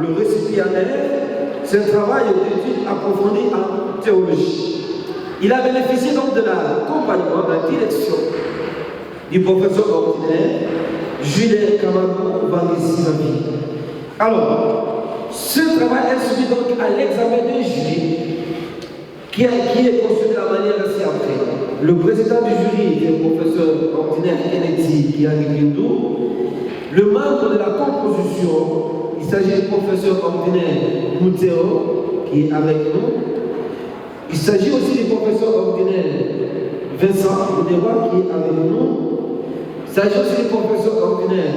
le récipiendaire, c'est un travail d'études approfondies en théologie. Il a bénéficié donc de l'accompagnement, de la direction du professeur ordinaire Julien Kamago Vangissi. Alors, ce travail est suivi donc à l'examen d'un jury qui est conçu de la manière ci-après. Le président du jury est le professeur ordinaire Kennedy Kiangibindou. Le membre de la composition, il s'agit du professeur ordinaire Mouteo qui est avec nous. Il s'agit aussi du professeur ordinaire Vincent Odewa qui est avec nous. Il s'agit aussi du professeur ordinaire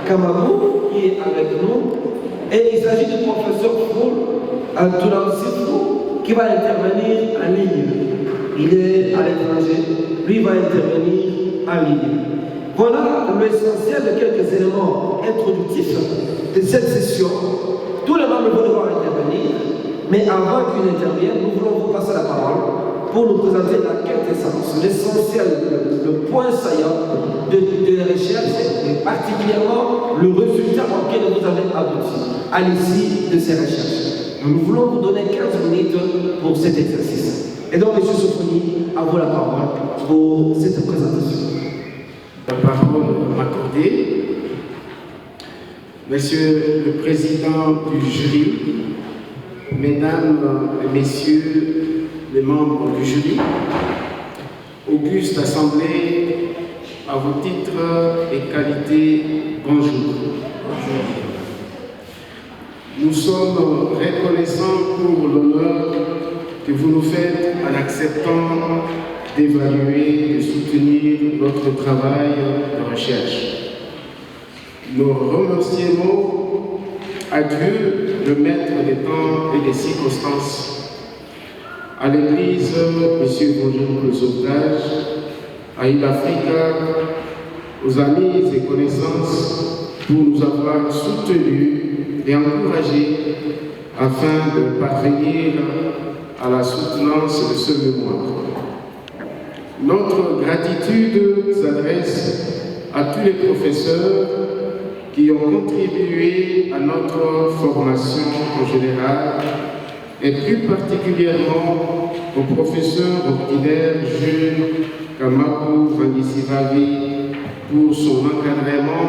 Kamabou qui est avec nous. Et il s'agit du professeur Foul Antoulansifou qui va intervenir en ligne. Il est à l'étranger, lui va intervenir en ligne. Voilà l'essentiel de quelques éléments introductifs de cette session. Tous les membres vont devoir intervenir, mais avant qu'ils n'interviennent, nous voulons vous passer la parole pour nous présenter la quintessence, l'essentiel, le point saillant de la recherche et particulièrement le résultat auquel vous avez abouti à l'issue de ces recherches. Nous voulons vous donner 15 minutes pour cet exercice. Et donc, M. Sofoni, à vous la parole pour cette présentation. La parole m'accordée. Monsieur le Président du jury, Mesdames et Messieurs les membres du jury, auguste assemblée, à vos titres et qualités, bonjour. Nous sommes reconnaissants pour l'honneur que vous nous faites en acceptant d'évaluer et de soutenir notre travail de recherche. Nous remercions à Dieu, le maître des temps et des circonstances, à l'Église, M. Bonjour le Sauvetage, à IL-Africa, aux amis et connaissances pour nous avoir soutenus et encouragés afin de parvenir à la soutenance de ce mémoire. Notre gratitude s'adresse à tous les professeurs qui ont contribué à notre formation en général et plus particulièrement au professeur ordinaire Jules Kamago Vangissi pour son encadrement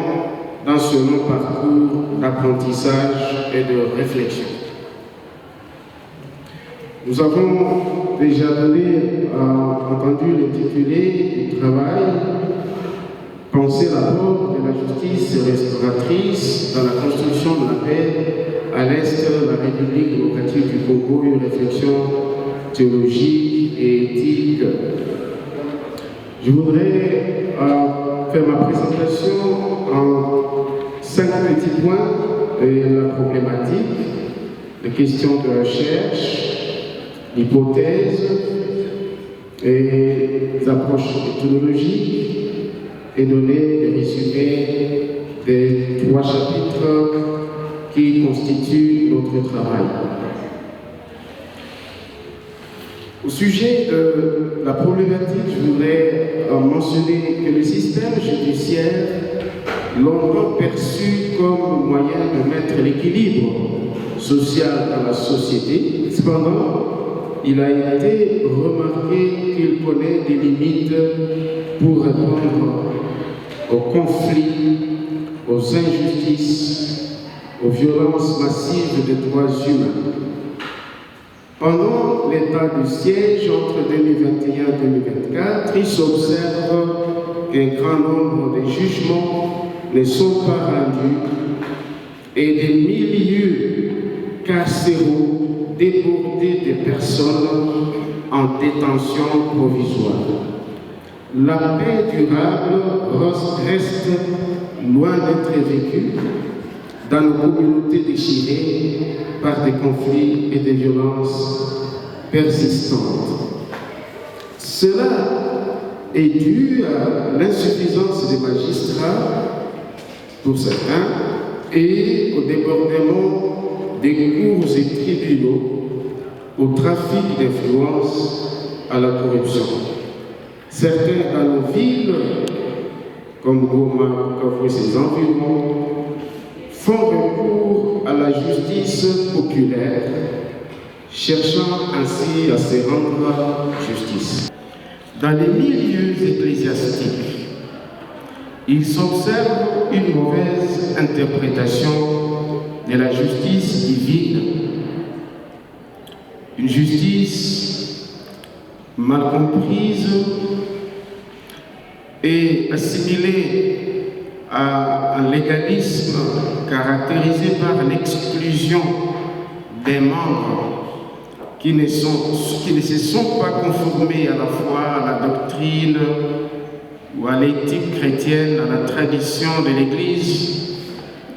dans ce long parcours d'apprentissage et de réflexion. Nous avons déjà entendu l'intitulé du travail « Penser l'apport de la justice restauratrice dans la construction de la paix à l'Est de la République démocratique du Congo, une réflexion théologique et éthique ». Je voudrais faire ma présentation en 5 petits points de la problématique, les questions de recherche, l'hypothèse et les approches méthodologiques et donner des résumés des 3 chapitres qui constituent notre travail. Au sujet de la problématique, je voudrais mentionner que le système judiciaire, longtemps perçu comme moyen de mettre l'équilibre social dans la société, cependant, il a été remarqué qu'il connaît des limites pour répondre aux conflits, aux injustices, aux violences massives des droits humains. Pendant l'état du siège entre 2021 et 2024, il s'observe qu'un grand nombre de jugements ne sont pas rendus et des milieux carcéraux débordés de personnes en détention provisoire. La paix durable reste loin d'être vécue dans nos communautés déchirées par des conflits et des violences persistantes. Cela est dû à l'insuffisance des magistrats, pour certains, et au débordement des cours et tribunaux, au trafic d'influence, à la corruption. Certains dans nos villes, comme Goma, Bukavu et ses environs, font recours à la justice populaire, cherchant ainsi à se rendre justice. Dans les milieux ecclésiastiques, il s'observe une mauvaise interprétation de la justice divine, une justice mal comprise et assimilée à un légalisme caractérisé par l'exclusion des membres qui ne se sont pas conformés à la foi, à la doctrine ou à l'éthique chrétienne, à la tradition de l'Église,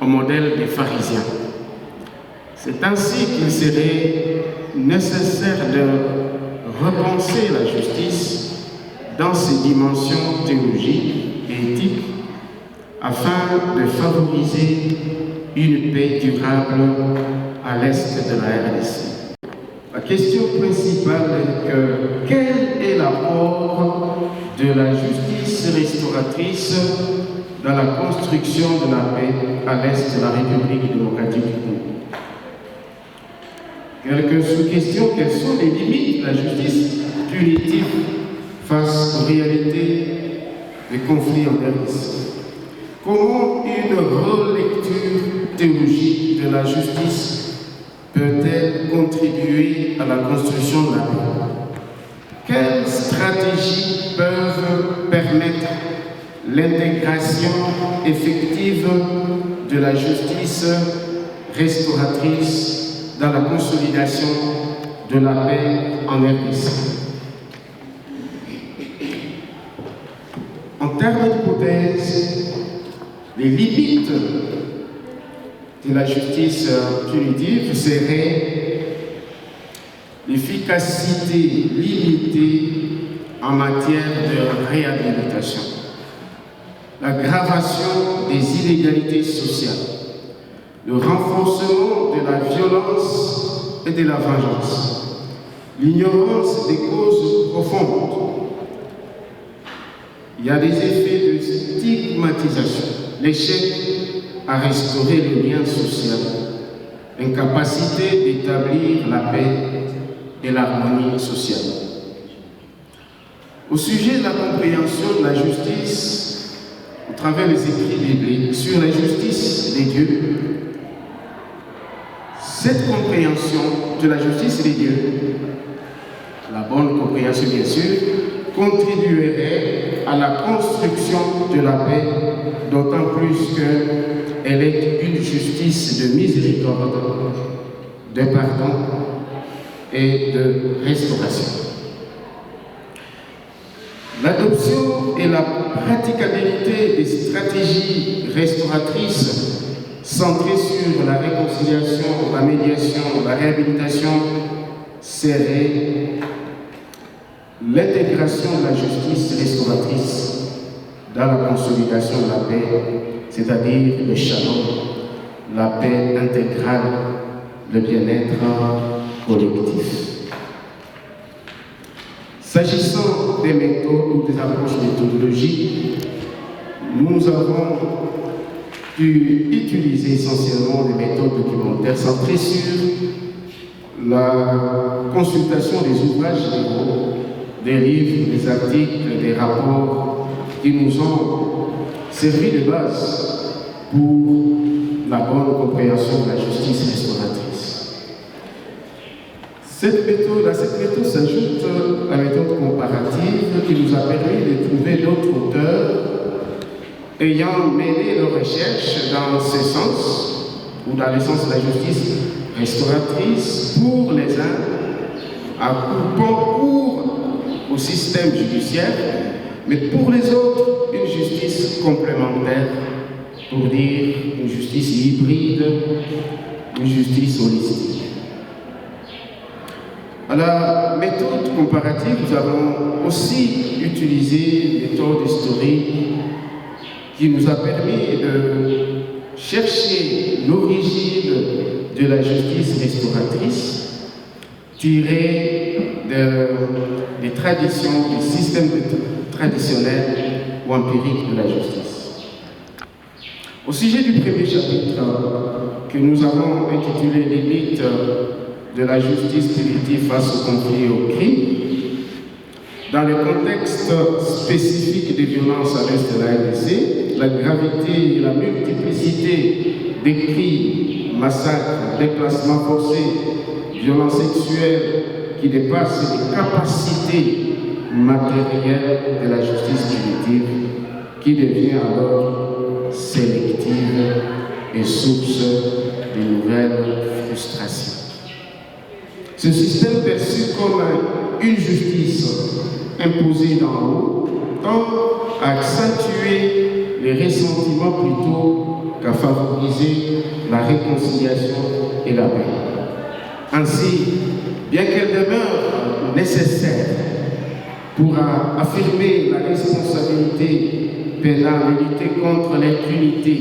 au modèle des pharisiens. C'est ainsi qu'il serait nécessaire de repenser la justice dans ses dimensions théologiques et éthiques afin de favoriser une paix durable à l'est de la RDC. La question principale est que quel est l'apport de la justice restauratrice dans la construction de la paix à l'est de la République démocratique du Congo? Quelques sous-questions: quelles sont les limites de la justice punitive face aux réalités des conflits en RDC? Comment une relecture théologique de la justice peut-elle contribuer à la construction de la paix? Quelles stratégies peuvent permettre l'intégration effective de la justice restauratrice dans la consolidation de la paix en RDC? En termes d'hypothèse, les limites de la justice punitive seraient l'efficacité limitée en matière de réhabilitation, l'aggravation des inégalités sociales, le renforcement de la violence et de la vengeance, l'ignorance des causes profondes. Il y a des effets de stigmatisation, l'échec à restaurer le lien social, l'incapacité d'établir la paix et l'harmonie sociale. Au sujet de la compréhension de la justice, au travers des écrits bibliques sur la justice des dieux, cette compréhension de la justice des dieux, la bonne compréhension bien sûr, contribuerait à la construction de la paix, d'autant plus qu'elle est une justice de miséricorde, de pardon et de restauration. L'adoption et la praticabilité des stratégies restauratrices centrées sur la réconciliation, la médiation, la réhabilitation serait l'intégration de la justice restauratrice dans la consolidation de la paix, c'est-à-dire le shalom, la paix intégrale, le bien-être collectif. S'agissant des méthodes ou des approches méthodologiques, nous avons pu utiliser essentiellement des méthodes documentaires centrées sur la consultation des ouvrages légaux, des livres, des articles, des rapports qui nous ont servi de base pour la bonne compréhension de la justice restauratrice. À cette méthode s'ajoute la méthode comparative qui nous a permis de trouver d'autres auteurs ayant mené leurs recherches dans ce sens, ou dans le sens de la justice restauratrice, pour les uns, à concours au système judiciaire, mais pour les autres, une justice complémentaire, pour dire une justice hybride, une justice holistique. À la méthode comparative, nous avons aussi utilisé une méthode historique qui nous a permis de chercher l'origine de la justice restauratrice, tirée des traditions, des systèmes traditionnels ou empiriques de la justice. Au sujet du premier chapitre que nous avons intitulé Limites de la justice punitive face au conflit et au crime, dans le contexte spécifique des violences à l'est de la RDC, la gravité et la multiplicité des crimes, massacres, déplacements forcés, violences sexuelles qui dépassent les capacités matérielles de la justice punitive, qui devient alors sélective et source de nouvelles frustrations. Ce système perçu comme une justice imposée d'en haut tend à accentuer les ressentiments plutôt qu'à favoriser la réconciliation et la paix. Ainsi, bien qu'elle demeure nécessaire pour affirmer la responsabilité pénale et lutter contre l'impunité,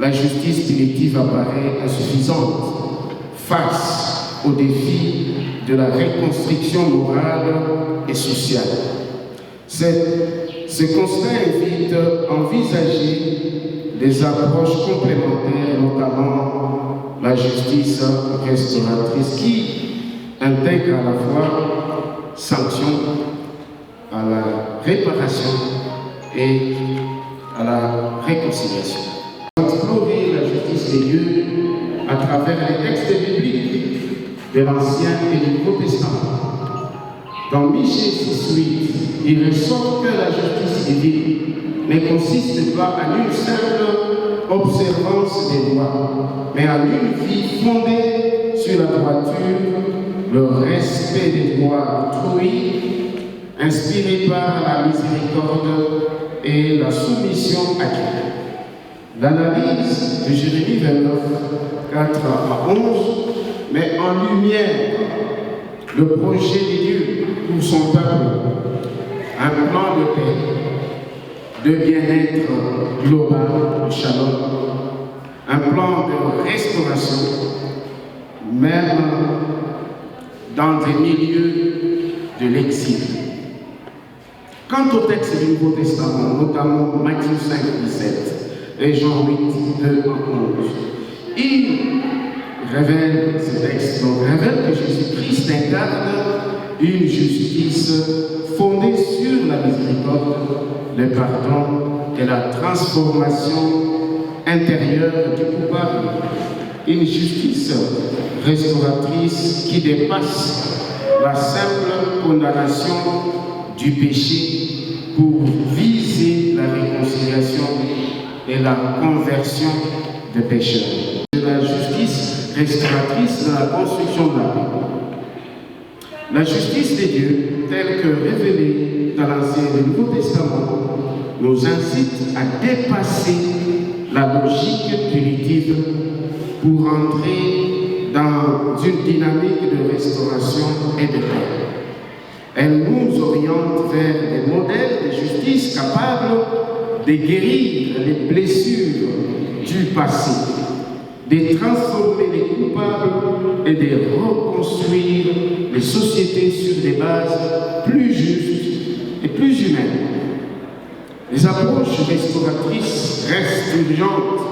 la justice punitive apparaît insuffisante face aux défis de la reconstruction morale et sociale. Ce constat invite à envisager des approches complémentaires, notamment la justice restauratrice, qui intègre à la fois sanction à la réparation et à la réconciliation. Explorer la justice des lieux à travers les textes bibliques de l'Ancien et du Nouveau Testament. Dans Michée 6:8, il ressort que la justice divine ne consiste pas en une simple observance des lois, mais en une vie fondée sur la droiture, le respect des droits d'autrui, inspiré par la miséricorde et la soumission à Dieu. L'analyse de Jérémie 29, 4 à 11, met en lumière le projet de Dieu pour son peuple, un plan de paix, de bien-être global, de shalom, un plan de restauration, même dans des milieux de l'exil. Quant au texte du Nouveau Testament, notamment Matthieu 5, 17 et Jean 8, 2 à 11, il révèle, ce texte révèle que Jésus-Christ incarne une justice fondée sur la miséricorde, le pardon et la transformation intérieure du coupable. Une justice restauratrice qui dépasse la simple condamnation du péché pour viser la réconciliation et la conversion des pécheurs. De la justice restauratrice dans la construction de la paix. La justice de Dieu, telle que révélée dans l'Ancien et le Nouveau Testament, nous incite à dépasser la logique punitive pour entrer dans une dynamique de restauration et de paix. Elle nous oriente vers des modèles de justice capables de guérir les blessures du passé, de transformer les coupables et de reconstruire les sociétés sur des bases plus justes et plus humaines. Les approches restauratrices restent urgentes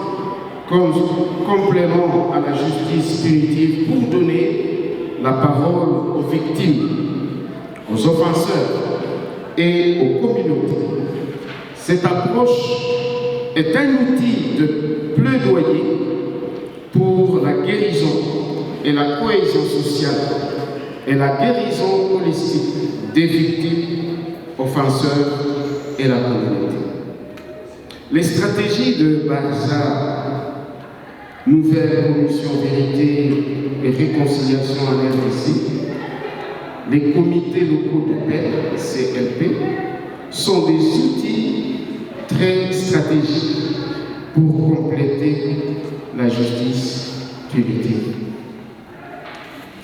comme complément à la justice punitive pour donner la parole aux victimes, aux offenseurs et aux communautés. Cette approche est un outil de plaidoyer pour la guérison et la cohésion sociale et la guérison holistique des victimes, offenseurs et la communauté. Les stratégies de Barza, Nouvelle Commission Vérité et Réconciliation en RDC, les comités locaux de paix, CLP, sont des outils très stratégiques pour compléter la justice punitive.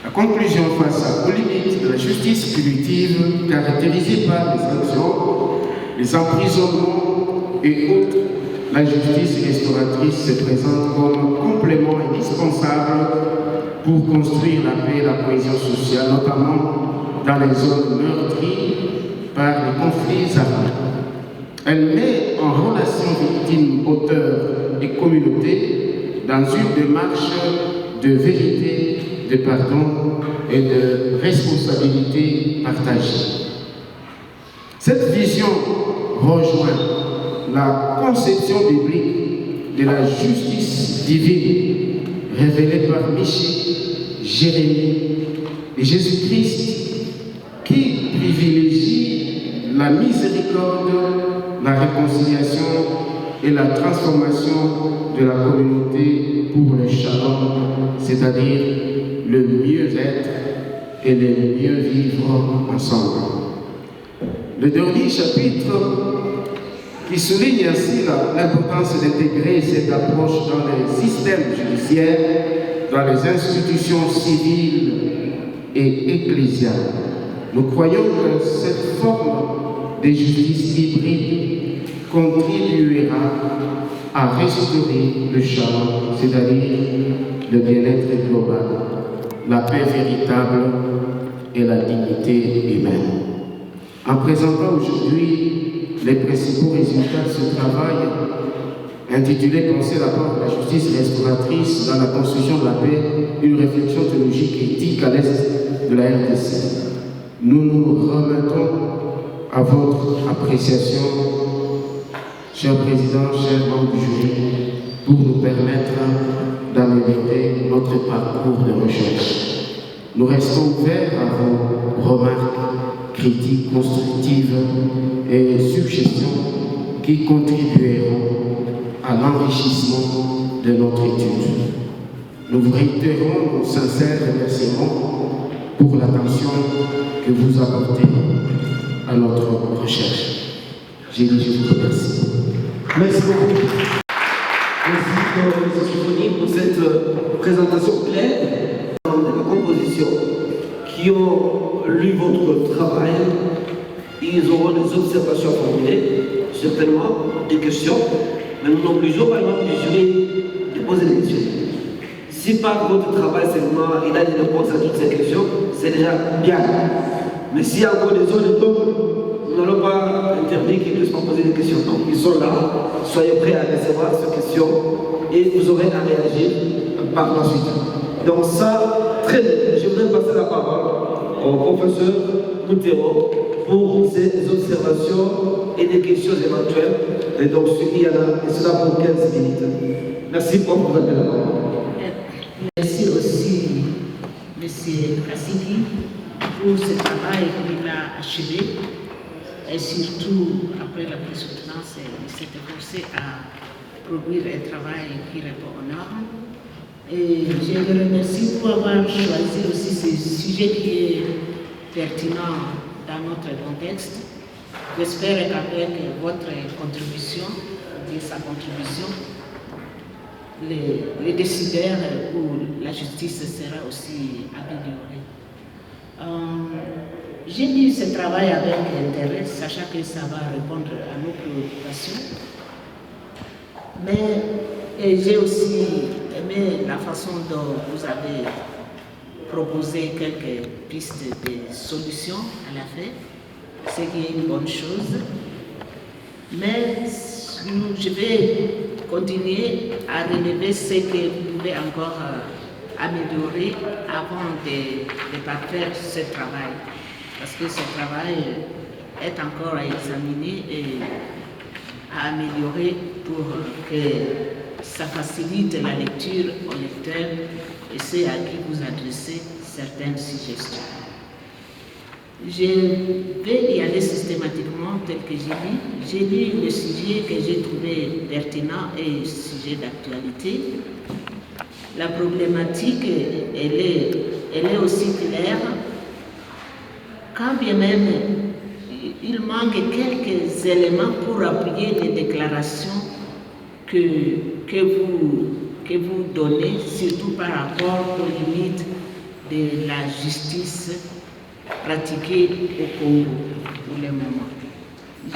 La conclusion face aux limites de la justice punitive, caractérisée par les sanctions, les emprisonnements et autres, la justice restauratrice se présente comme complément indispensable pour construire la paix et la cohésion sociale, notamment dans les zones meurtries par les conflits armés. Elle met en relation victimes-auteurs et communauté dans une démarche de vérité, de pardon et de responsabilité partagée. Cette vision rejoint la conception biblique de la justice divine révélée par Michée, Jérémie et Jésus-Christ qui privilégie la miséricorde, la réconciliation et la transformation de la communauté pour le shalom, c'est-à-dire le mieux-être et le mieux vivre ensemble. Le dernier chapitre qui souligne ainsi l'importance d'intégrer cette approche dans les systèmes judiciaires, dans les institutions civiles et ecclésiales. Nous croyons que cette forme de justice hybride contribuera à restaurer le shalom, c'est-à-dire le bien-être global, la paix véritable et la dignité humaine. En présentant aujourd'hui les principaux résultats de ce travail, intitulé « Penser l'apport de la justice restauratrice dans la construction de la paix, une réflexion théologique et éthique à l'est de la RDC », nous nous remettons à votre appréciation, cher Président, chers membres du jury, pour nous permettre d'améliorer notre parcours de recherche. Nous restons ouverts à vos remarques, critiques constructives et suggestions qui contribueront à l'enrichissement de notre étude. Nous vous réitérons nos sincères remerciements pour l'attention que vous apportez à notre recherche. Je vous remercie. Merci beaucoup. Merci, M. Soufoni, pour cette présentation claire de la composition. Qui ont lu votre travail, ils auront des observations à formuler, certainement des questions, mais nous n'obligeons pas les membres du jury de poser des questions. Si par votre travail seulement il a des réponses à toutes ces questions, c'est déjà bien. Mais s'il y a encore des zones de tombe, nous n'allons pas interdire qu'ils ne puissent pas poser des questions. Donc ils sont là, soyez prêts à recevoir ces questions et vous aurez à réagir par la suite. Donc ça, très bien. Je voudrais passer la parole au professeur Moutero pour ses observations et des questions éventuelles. Et donc il y en a, et cela pour 15 minutes. Merci pour vous avez la parole. Merci aussi M. Kassigi pour ce travail qu'il a achevé et surtout après la présence, il s'est efforcé à produire un travail qui répond aux normes. Et je le remercie pour avoir choisi aussi ce sujet qui est pertinent dans notre contexte. J'espère qu'avec votre contribution, et sa contribution, les décideurs ou la justice sera aussi améliorée. J'ai lu ce travail avec intérêt, sachant que ça va répondre à nos préoccupations. Mais j'ai aussi aimé la façon dont vous avez proposé quelques pistes de solutions à la fin, ce qui est une bonne chose. Mais je vais continuer à relever ce que vous pouvez encore améliorer avant de parfaire ce travail. Parce que ce travail est encore à examiner et à améliorer pour que ça facilite la lecture au lecteur et ceux à qui vous adressez certaines suggestions. Je vais y aller systématiquement tel que j'ai lu. J'ai lu le sujet que j'ai trouvé pertinent et sujet d'actualité. La problématique, elle est aussi claire, quand bien même il manque quelques éléments pour appuyer les déclarations que vous donnez, surtout par rapport aux limites de la justice pratiquée au Congo pour le moment.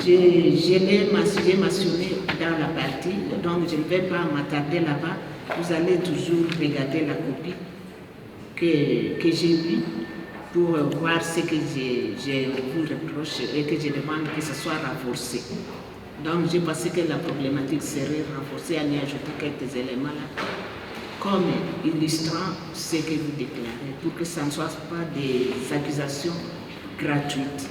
Je l'ai mentionné dans la partie, donc je ne vais pas m'attarder là-bas. Vous allez toujours regarder la copie que j'ai vue pour voir ce que je vous reproche et que je demande que ce soit renforcé. Donc j'ai pensé que la problématique serait renforcée en y ajoutant quelques éléments là, comme illustrant ce que vous déclarez, pour que ça ne soit pas des accusations gratuites.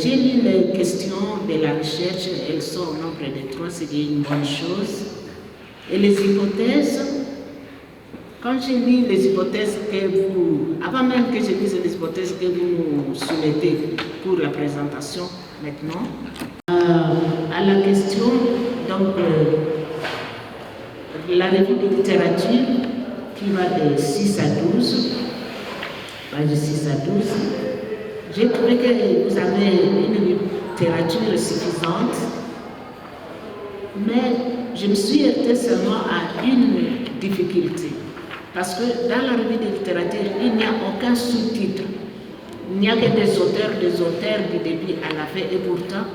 J'ai lu les questions de la recherche, elles sont au nombre de 3, c'est une bonne chose. Et les hypothèses, quand j'ai lu les hypothèses que vous, avant même que je lise les hypothèses que vous nous soumettez pour la présentation maintenant, à la question, donc, la revue de littérature qui va de 6 à 12, page 6 à 12, j'ai trouvé que vous avez une littérature suffisante, mais je me suis heurtée seulement à une difficulté. Parce que dans la revue de littérature, il n'y a aucun sous-titre. Il n'y a que des auteurs du début à la fin, et pourtant,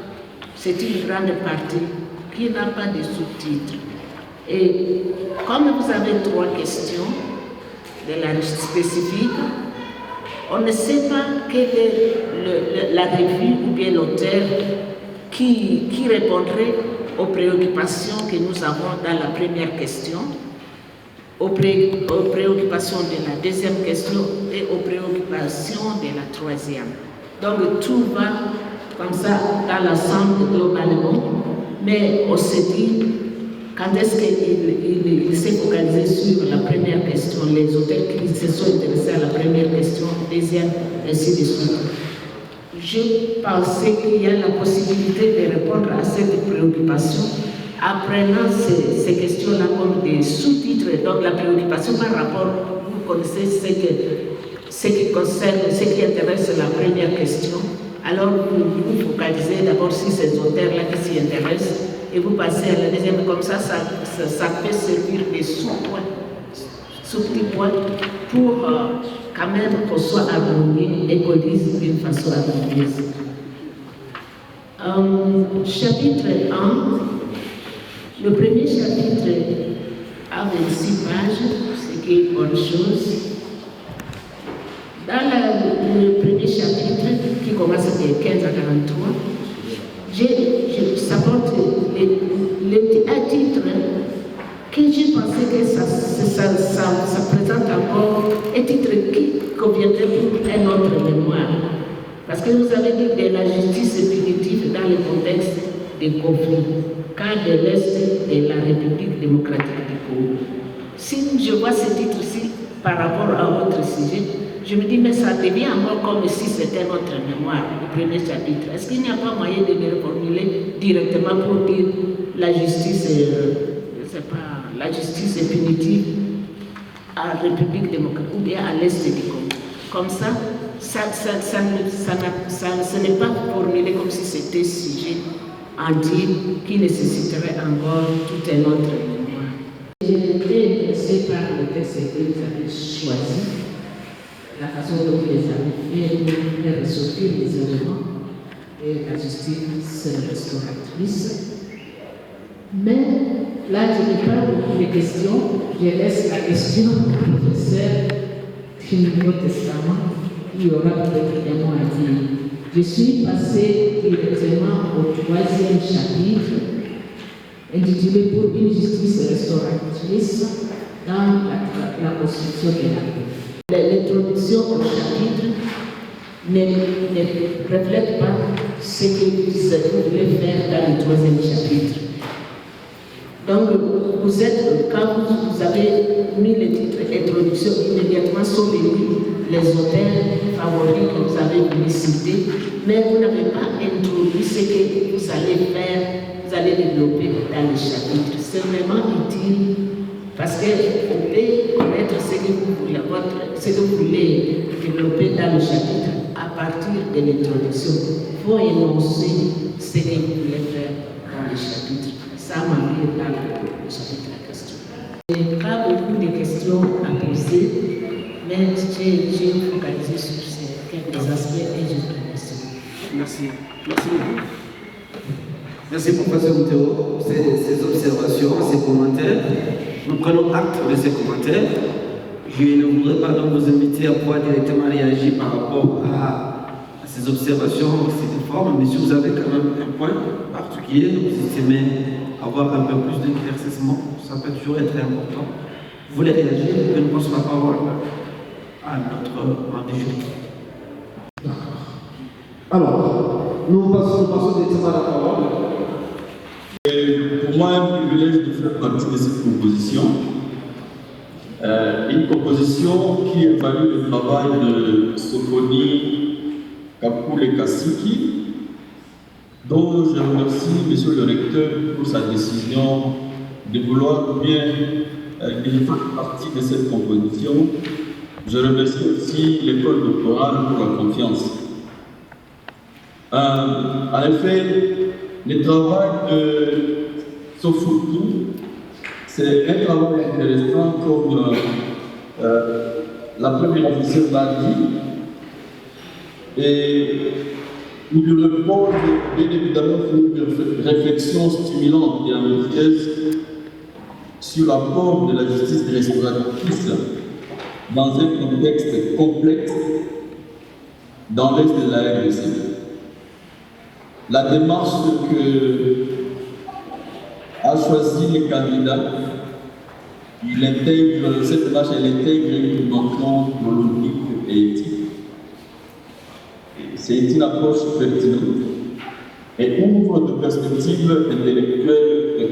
c'est une grande partie qui n'a pas de sous-titres. Et comme vous avez 3 questions de la spécifique, on ne sait pas quelle est la revue ou bien l'auteur qui répondrait aux préoccupations que nous avons dans la première question, aux préoccupations de la deuxième question et aux préoccupations de la troisième. Donc tout va comme ça dans l'ensemble globalement, mais on se dit quand est-ce qu'il s'est focalisé sur la première question, les auteurs qui se sont intéressés à la première question, deuxième, ainsi de suite. Je pensais qu'il y a la possibilité de répondre à cette préoccupation apprenant ces questions-là comme des sous-titres. Donc la préoccupation par rapport, vous connaissez ce qui concerne, ce qui intéresse la première question. Alors vous vous focalisez d'abord sur ces auteurs-là qui s'y intéressent et vous passez à la deuxième. Comme ça peut servir des sous-points, sous-petits points pour quand même qu'on soit harmonieux et qu'on lise d'une façon harmonieuse. Chapitre 1, le premier chapitre a 26 pages, ce qui est une bonne chose. Dans le premier chapitre, qui commence de 15 à 43, ça porte un titre que j'ai pensé que ça présente encore un titre qui conviendrait pour un autre mémoire. Parce que vous avez dit de la justice punitive dans le contexte des conflits, cas de l'Est de la République démocratique du Congo. Si je vois ce titre-ci par rapport à votre sujet, je me dis, mais ça devient encore comme si c'était notre mémoire, le premier chapitre. Est-ce qu'il n'y a pas moyen de le reformuler directement pour dire la justice, la justice punitive à la République démocratique ou bien à l'Est du Congo? Comme ça, ce n'est pas formulé comme si c'était sujet entier qui nécessiterait encore tout un autre mémoire. J'ai été intéressée par le texte que vous avez choisi, la façon dont vous les avez fait pour faire ressortir les éléments et la justice restauratrice. Mais là, je n'ai pas beaucoup de questions, je laisse la question au professeur du Nouveau Testament qui aura peut-être des mots à dire. Je suis passé directement au 3e chapitre, intitulé Pour une justice restauratrice dans la construction de la paix. L'introduction au chapitre ne reflète pas ce que vous voulez faire dans le 3e chapitre. Donc, quand vous avez mis le titre introduction, immédiatement sont venus les auteurs favoris que vous avez voulu citer, mais vous n'avez pas introduit ce que vous allez faire, vous allez développer dans le chapitre. C'est vraiment utile parce que vous pouvez connaître ce que vous voulez développer dans le chapitre à partir de l'introduction. Il faut énoncer ce que vous voulez faire dans le chapitre. Ça m'a mis dans le chapitre de la question. Je n'ai pas beaucoup de questions à poser, mais j'ai focalisé sur quelques aspects et je vous remercie. Merci. Merci beaucoup. Merci professeur Théo, ces observations, ces commentaires. Nous prenons acte de ces commentaires. Je ne voudrais pas donc vous inviter à pouvoir directement réagir par rapport à ces observations, ces formes, mais si vous avez quand même un point, parfait. prière, vous estimez avoir un peu plus d'éclaircissement, ça peut toujours être important. Vous voulez réagir, je ne passe la parole à notre mandataire. Alors, nous passons directement à la parole. Pour moi, un privilège de faire partie de cette composition. Une composition qui évalue le travail de Sofoni Kakule Kasiki, dont je remercie Monsieur le recteur pour sa décision de vouloir bien qu'il fasse partie de cette composition. Je remercie aussi l'école doctorale pour la confiance. En effet, le travail de Sofoki, c'est un travail intéressant comme la première officière l'a dit. Et il repose bien évidemment sur une réflexion stimulante et ambitieuse sur l'apport de la justice restauratrice dans un contexte complexe dans l'est de la RDC. La démarche que a choisi les candidats, cette démarche elle intègre une dimension politique et éthique. C'est une approche pertinente et ouvre de perspectives intellectuelles.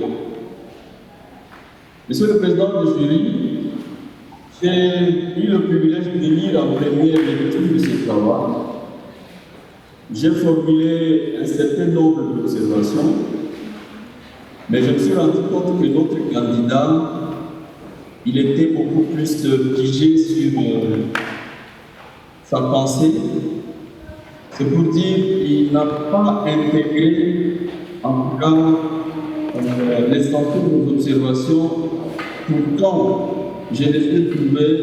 Monsieur le Président du jury, j'ai eu le privilège de lire en première lecture de ce travail. J'ai formulé un certain nombre d'observations, mais je me suis rendu compte que notre candidat, il était beaucoup plus figé sur sa pensée. C'est pour dire qu'il n'a pas intégré, en tout cas, l'essentiel de nos observations. Pourtant, je les ai trouvées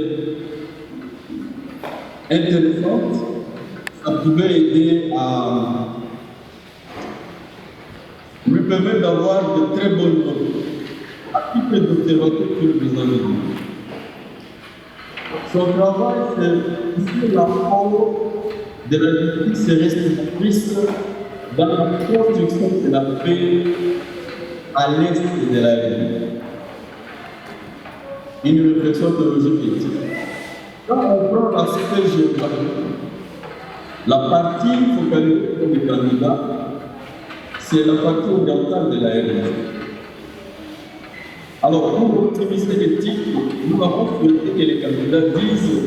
intéressantes. Ça pouvait aider à lui permettre d'avoir de très bonnes notes à toutes les observations que le président dit. Son travail, c'est sur l'apport de la justice restauratrice dans la construction de la paix à l'est de la République. Une réflexion théologique éthique. Quand on prend l'aspect géographique, la partie focalisée sur les candidats, c'est la partie orientale de la RDC. Alors, pour optimiser l'éthique, nous avons souhaité que les candidats disent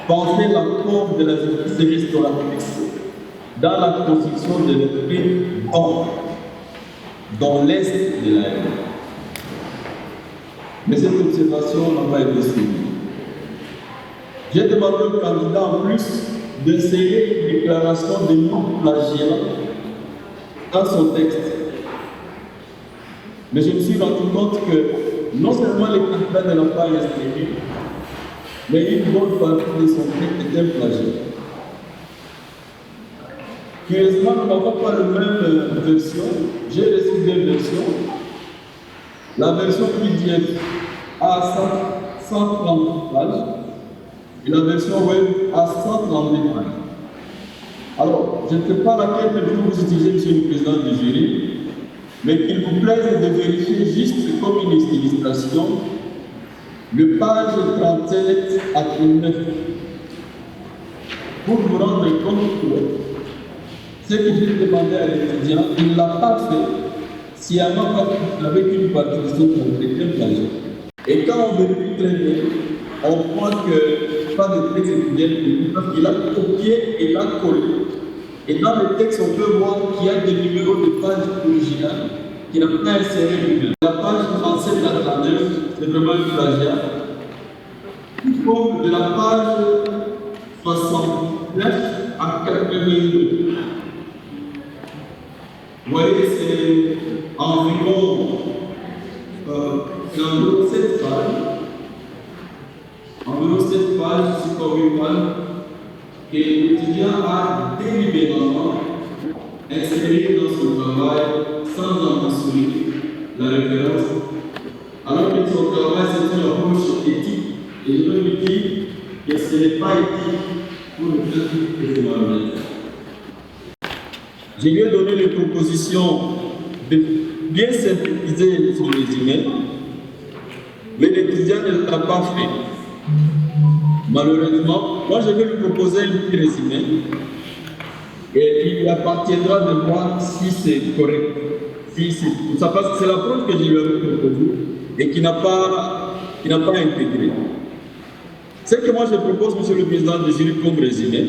penser l'apport de la justice restauratrice dans la construction de l'esprit dans l'est de la RDC. Mais cette observation n'a pas été suivie. J'ai demandé au candidat en plus d'insérer une déclaration de non-plagiat dans son texte. Mais je me suis rendu compte que non seulement les candidats ne l'ont pas inséré, mais une bonne partie de son texte est un plagiat. Curieusement, nous n'avons pas la même version. J'ai reçu deux versions. La version PDF a 130 pages et la version web a 132 pages. Alors, je ne sais pas laquelle que vous utilisez, Monsieur le Président du jury, mais qu'il vous plaise de vérifier juste comme une illustration le page 37 à 39 pour vous rendre compte que ce que j'ai demandé à l'étudiant, il ne l'a pas fait sciemment avec une partition complète d'un plagiat. Et quand on vérifie très bien, on voit que pas de texte étudiant parce qu'il a copié et l'a collé. Et dans le texte, on peut voir qu'il y a des numéros de page originales qui n'a pas inséré lui-même. La page 37 à 39, c'est vraiment un plagiat. Tout comme de la page 69 à 82. Vous voyez, c'est environ 7 pages. Environ 7 pages, c'est comme une page. Et l'étudiant a délibérément inséré dans son travail sans en mentionner la référence, alors que son travail c'est une approche éthique. Et je veux lui dire que ce n'est pas éthique pour le faire que c'est malhonnête. Je lui ai donné les propositions de bien synthétiser son résumé, mais l'étudiant ne l'a pas fait. Malheureusement, moi je vais lui proposer un petit résumé et il lui appartiendra de voir si c'est correct. Ça parce que c'est la preuve que je lui avais proposée et qui n'a pas intégré. Ce que moi je propose, monsieur le président du jury, comme résumé,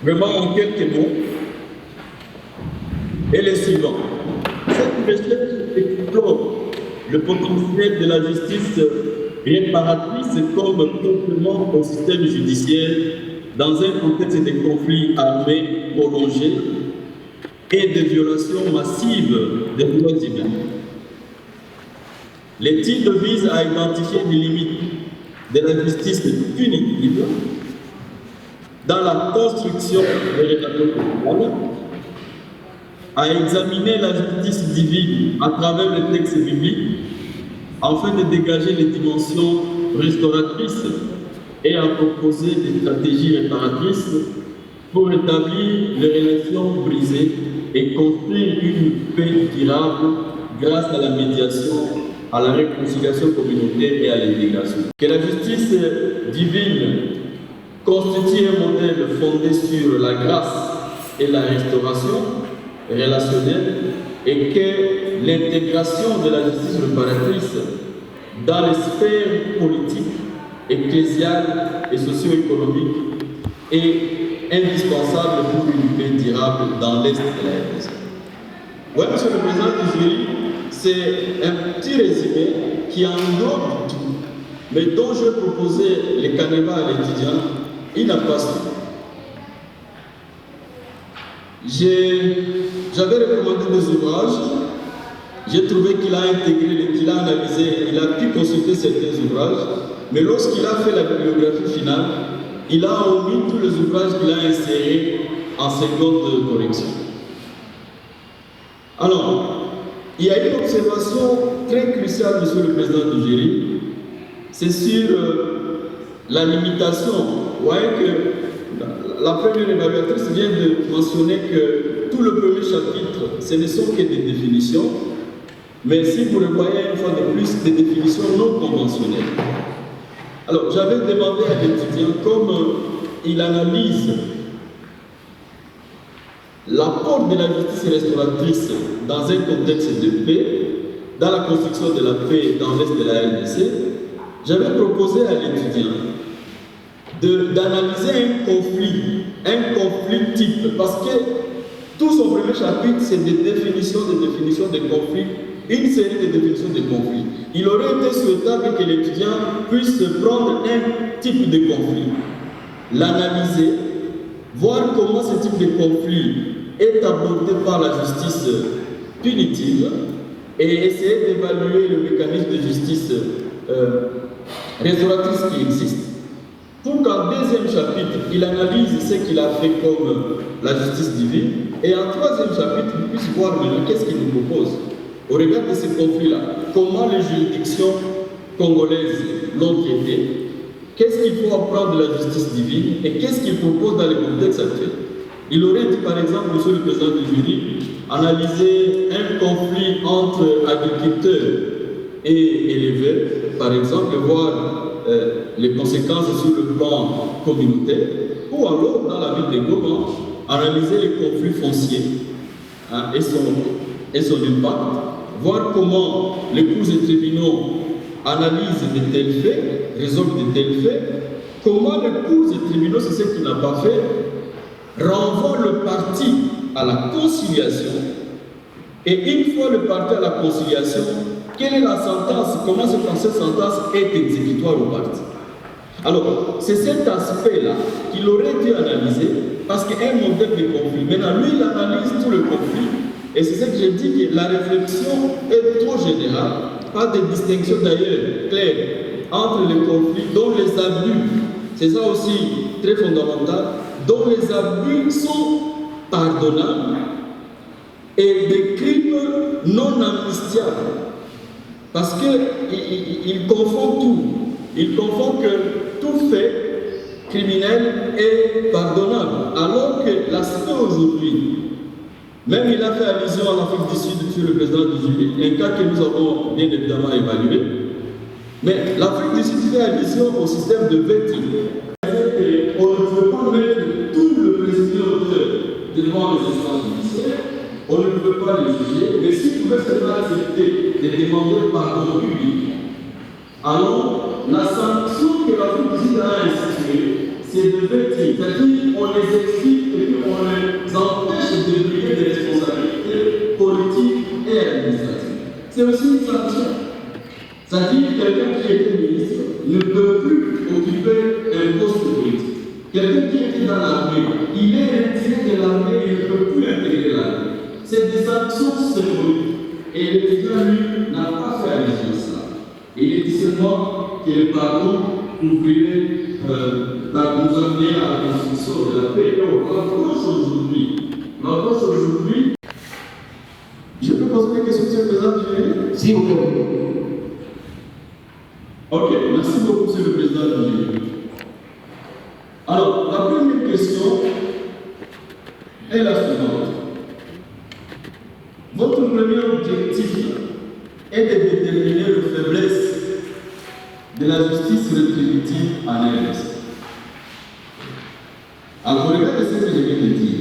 vraiment en quelques mots, est le suivant. Cette recherche explore le potentiel de la justice réparatrice comme complément au système judiciaire dans un contexte de conflits armés prolongés et de violations massives des droits humains. L'étude vise à identifier les limites de la justice punitive dans la construction des relations pénales, à examiner la justice divine à travers le texte biblique afin de dégager les dimensions restauratrices et à proposer des stratégies réparatrices pour rétablir les relations brisées et construire une paix durable grâce à la médiation, à la réconciliation communautaire et à l'intégration. Que la justice divine constitue un modèle fondé sur la grâce et la restauration relationnelle et que l'intégration de la justice réparatrice dans les sphères politiques, ecclésiales et socio-économiques est indispensable pour une paix durable dans l'Est de la RDC. Oui, monsieur le président du jury, c'est un petit résumé qui englobe tout, mais dont je proposais les canevas à l'étudiant, il n'a pas su. J'avais recommandé des ouvrages, j'ai trouvé qu'il a intégré, qu'il a analysé, il a pu consulter certains ouvrages, mais lorsqu'il a fait la bibliographie finale, il a omis tous les ouvrages qu'il a insérés en seconde correction. Alors, il y a une observation très cruciale, monsieur le président du jury, c'est sur la limitation. Vous voyez que la première évaluatrice vient de mentionner que tout le premier chapitre, ce ne sont que des définitions, mais si vous le voyez une fois de plus, des définitions non conventionnelles. Alors, j'avais demandé à l'étudiant, comme il analyse l'apport de la justice restauratrice dans un contexte de paix, dans la construction de la paix dans l'Est de la RDC, j'avais proposé à l'étudiant d'analyser un conflit type, parce que tout son premier chapitre, c'est des définitions de conflits, une série de définitions de conflits. Il aurait été souhaitable que l'étudiant puisse prendre un type de conflit, l'analyser, voir comment ce type de conflit est abordé par la justice punitive et essayer d'évaluer le mécanisme de justice restauratrice qui existe, pour qu'en deuxième chapitre, il analyse ce qu'il a fait comme la justice divine, et en troisième chapitre, il puisse voir maintenant qu'est-ce qu'il nous propose. Au regard de ces conflits-là, comment les juridictions congolaises l'ont traité, qu'est-ce qu'il faut apprendre de la justice divine et qu'est-ce qu'il propose dans le contexte actuel. Il aurait dit par exemple, monsieur le président du jury, analyser un conflit entre agriculteurs et éleveurs, par exemple, voir les conséquences sur le plan communautaire, ou alors dans la ville de Goma, analyser les conflits fonciers et son impact, voir comment les cours et tribunaux analysent de tels faits, résolvent de tels faits, comment les cours et tribunaux, c'est ce qu'il n'a pas fait, renvoient le parti à la conciliation, et une fois le parti à la conciliation, quelle est la sentence, comment cette sentence est exécutoire au parti. Alors, c'est cet aspect-là qu'il aurait dû analyser, parce qu'un modèle de conflit, maintenant lui il analyse tout le conflit, et c'est ce que j'ai dit, que la réflexion est trop générale, pas de distinction d'ailleurs claire entre les conflits dont les abus, c'est ça aussi très fondamental, dont les abus sont pardonnables et des crimes non amnistiables. Parce qu'il confond tout. Il confond que tout fait criminel est pardonnable. Alors que l'aspect aujourd'hui Même il a fait allusion à l'Afrique du Sud sur le président Djibouti, un cas que nous avons bien évidemment évalué. Mais l'Afrique du Sud fait allusion au système de vetting. On ne peut pas mettre tout le président devant les instances judiciaires, on ne peut pas le juger, mais s'il pouvait seulement accepter de demander pardon public, alors la sanction que l'Afrique du Sud a instituée, c'est de vetting, c'est-à-dire on les explique et puis on les empêche de briller des responsabilités politiques et administratives. C'est aussi une sanction. C'est-à-dire que quelqu'un qui était ministre ne peut plus occuper un poste politique. Quelqu'un qui était dans l'armée, il est retiré de l'armée et il ne peut plus intégrer l'armée. C'est des sanctions symboliques. Et le président, lui, n'a pas fait allusion à ça. Il est dit seulement que le pardon ouvrirait nous amener à la construction de la paix. Donc, l'approche aujourd'hui, je peux poser des questions, monsieur le président du Génie? Si vous voulez. Ok, merci beaucoup, monsieur le président du Génie. Alors, la première question est la suivante. Votre premier objectif est de déterminer les faiblesses de la justice rétributive en RDC. Alors, regardez ce que je viens de dire.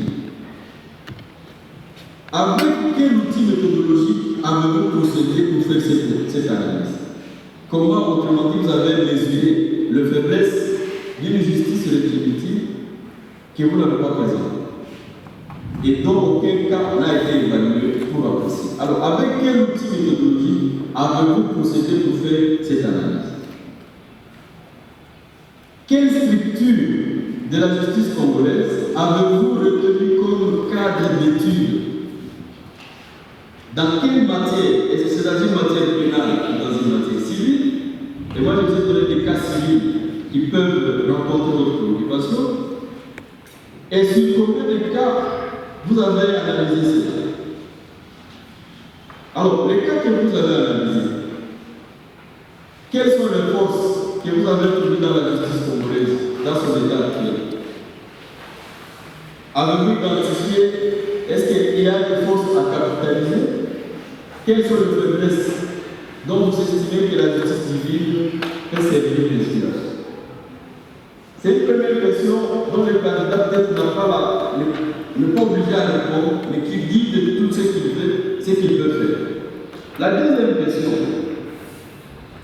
Avec quel outil méthodologique avez-vous procédé pour faire cette analyse? Comment, autrement dit, vous avez mesuré les faiblesses d'une justice rétributive que vous n'avez pas présentée et dont aucun cas n'a été évalué pour apprécier? Alors, avec quel outil méthodologique avez-vous procédé pour faire cette analyse? Quelle structure de la justice congolaise avez-vous retenu comme cadre d'étude? Dans quelle matière? Est-ce que c'est dans une matière pénale ou dans une matière civile? Et moi, je vous ai donné des cas civils qui peuvent rencontrer votre préoccupation. Et sur combien de cas vous avez analysé cela? Alors, les cas que vous avez analysés, quelles sont les forces que vous avez trouvées dans la justice congolaise, dans son état actuel? Avez-vous identifié, est-ce qu'il y a des forces à capitaliser? Quelles sont les faiblesses dont vous estimez que la justice civile peut servir d'inspiration? C'est une première question dont le candidat peut-être n'a pas obligé à répondre, mais qui guide tout ce qu'il fait, ce qu'il veut faire. La deuxième question,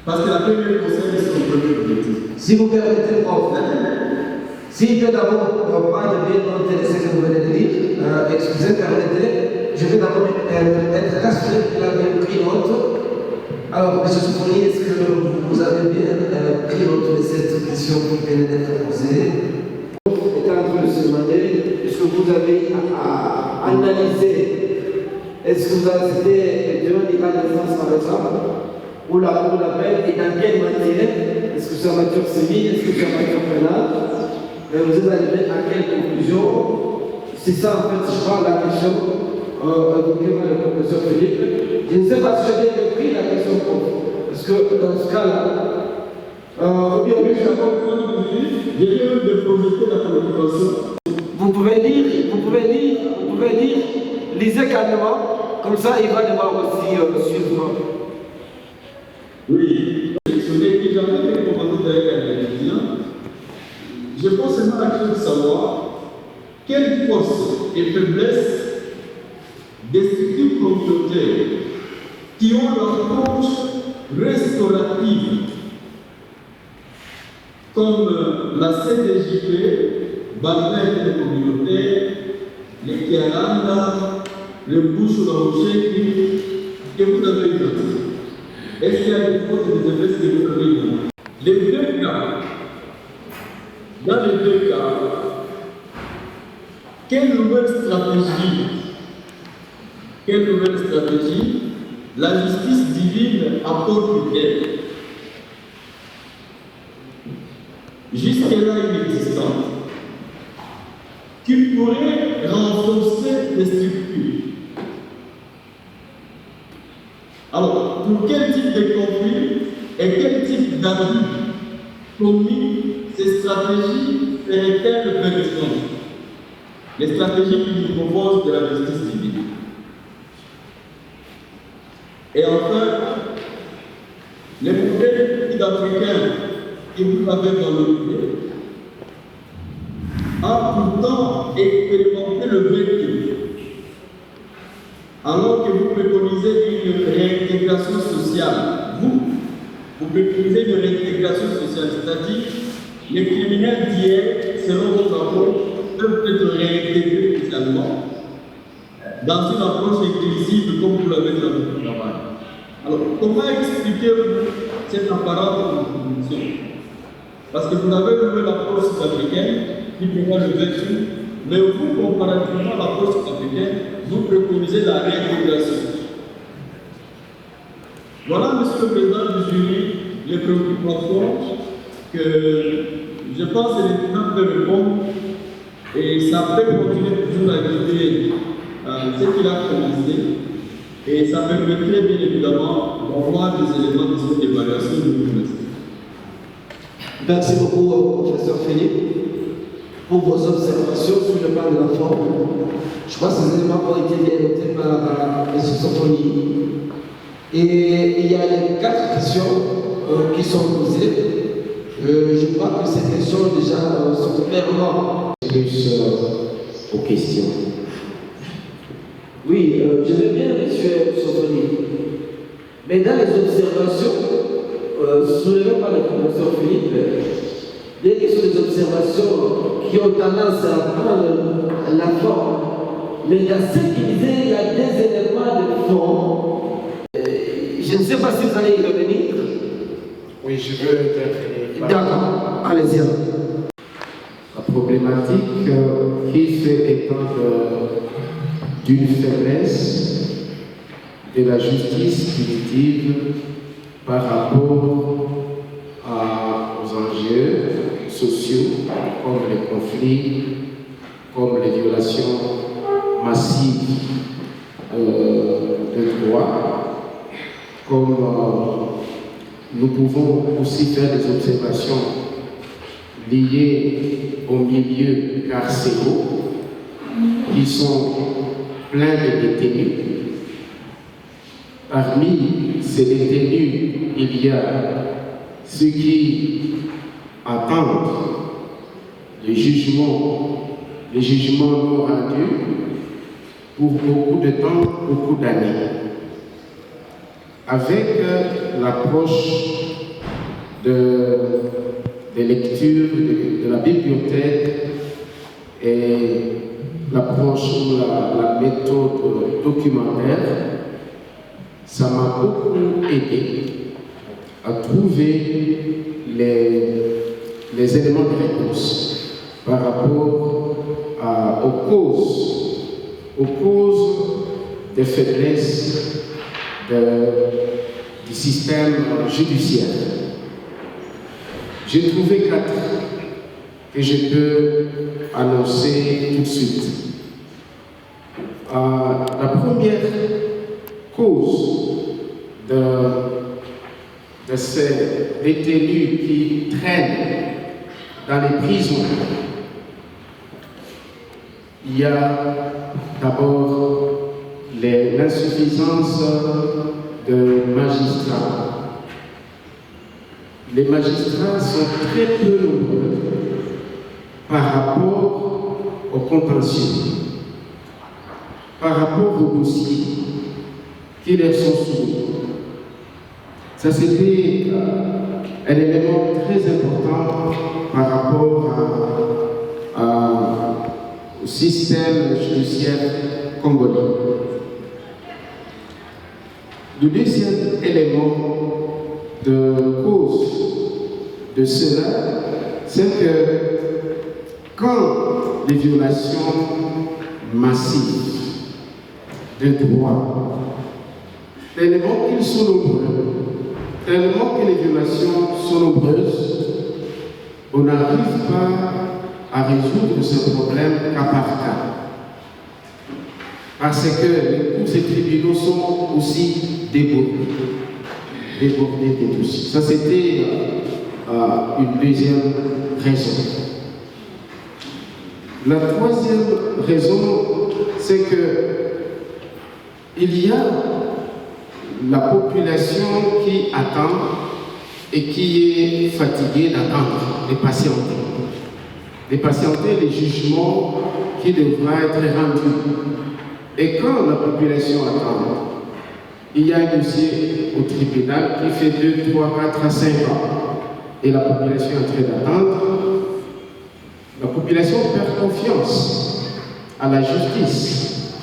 parce que la première concerne son premier objectif. Si vous permettez, prof, si je peux d'abord reprendre bien noter ce que vous venez de dire, excusez, permettez, je vais d'abord être rassuré qu'il a bien pris note. Alors, M. Soufoni, est-ce que vous avez bien pris note de cette question qui vient d'être posée? Est en train de se demander, est-ce que vous avez analysé, est-ce que vous avez été devant l'état de défense par exemple, ou la cour d'appel, et dans quelle matière? Est-ce que c'est en matière civile, est-ce que c'est en matière pénale? Vous êtes arrivé à quelle conclusion? C'est ça en fait, je crois, la question évoquée par le professeur Philippe. Je ne sais pas si j'ai bien compris la question, parce que dans ce cas-là, j'ai eu de projeter la préoccupation. vous pouvez lire, lisez calmement, comme ça il va devoir aussi suivre. Oui, que j'avais recommandé d'ailleurs à l'étudiant, je pense seulement à la question de savoir quelles forces et faiblesses des structures communautaires qui ont l'approche restaurative, comme la CDJP, Barnet des communautaires, les Kialanda, le Bouche-la-Rocher, que vous avez identifié. Est-ce qu'il y a des forces et des faiblesses que vous avez identifiées? Les deux cas, dans les deux cas, quelle nouvelle stratégie la justice divine apporte-t-elle? Jusque-là inexistante, qui pourrait renforcer les structures. Alors, pour quel type de conflit et quel type d'abus commis ces stratégies seraient-elles pertinentes? Les stratégies qui nous proposent de la justice divine. Et enfin, les modèles sud-africains que vous avez valorisés ont pourtant expérimenté le vécu, alors que vous préconisez une réintégration sociale. Vous préconisez une réintégration sociale, c'est-à-dire les criminels d'hier, selon votre rapport, peuvent être réintégrés socialement dans une approche inclusive comme vous l'avez dans votre travail. Alors, comment expliquez-vous cette apparente contradiction? Parce que vous avez vu l'approche sud-africaine qui prévoit le vécu, mais vous, comparativement à l'approche sud-africaine, vous préconisez la réintégration. Voilà, Monsieur le Président du jury, les préoccupations que je pense que l'État peut répondre et ça peut continuer toujours à guider ce qu'il a commencé et ça permettrait bien évidemment d'avoir des éléments de cette évaluation de l'université. Merci beaucoup, professeur Philippe, pour vos observations sur le plan de la forme. Je crois que ces éléments ont été bien notés par M. Sofoni. Et il y a les 4 questions qui sont posées. Je crois que ces questions déjà sont clairement Plus aux questions. Oui, je veux bien, M. Sofoni. Mais dans les observations, soulevées par le professeur Philippe, bien que ce sont des observations qui ont tendance à prendre la forme, mais dans ce qu'il disait, il y a des éléments de forme. Je ne sais pas si vous allez y revenir. Oui, je veux intervenir. D'accord, allez-y. La problématique qui fait étendre d'une faiblesse de la justice punitive par rapport aux enjeux sociaux comme les conflits, comme les violations massives de droits, comme nous pouvons aussi faire des observations liées aux milieux carcéraux qui sont pleins de détenus. Parmi ces détenus, il y a ceux qui attendent les jugements non rendus pour beaucoup de temps, beaucoup d'années. Avec l'approche de lecture de la bibliothèque et l'approche ou la méthode documentaire, ça m'a beaucoup aidé à trouver les éléments de réponse par rapport aux causes des faiblesses du système judiciaire. J'ai trouvé 4 que je peux annoncer tout de suite. La première cause de ces détenus qui traînent dans les prisons, il y a d'abord l'insuffisance de magistrats. Les magistrats sont très peu nombreux par rapport au contentieux, par rapport aux dossiers qui leur sont soumis. Ça, c'était un élément très important par rapport au système judiciaire congolais. Le deuxième élément de cause de cela, c'est que quand les violations massives de droits, tellement qu'ils sont nombreux, tellement que les violations sont nombreuses, on n'arrive pas à résoudre ce problème cas par cas. Parce que les cours et tribunaux sont aussi débordés des dossiers. Ça, c'était une deuxième raison. La troisième raison, c'est que il y a la population qui attend et qui est fatiguée d'attendre, de patienter les jugements qui devront être rendus. Et quand la population attend, il y a un dossier au tribunal qui fait 2, 3, 4 à 5 ans. Et la population est en train d'attendre. La population perd confiance à la justice.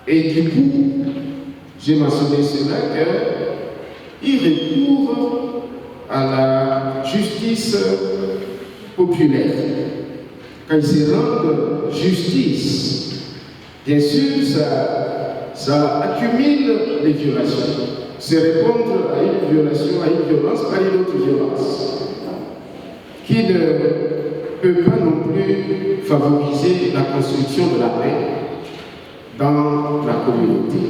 Et du coup, j'ai mentionné cela qu'ils recourent à la justice populaire. Quand ils se rendent justice, bien sûr, ça accumule les violations. C'est répondre à une violation, à une violence par une autre violence, qui ne peut pas non plus favoriser la construction de la paix dans la communauté.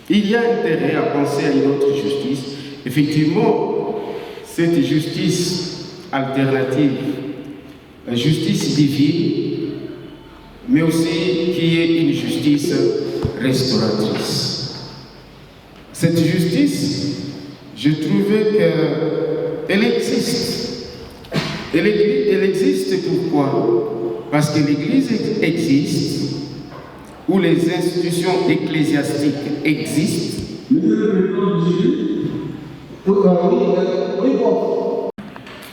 Il y a intérêt à penser à une autre justice. Effectivement, cette justice alternative, la justice divine, mais aussi qui est une justice restauratrice. Cette justice, je trouvais qu'elle existe. Elle existe pourquoi? Parce que l'Église existe, où les institutions ecclésiastiques existent.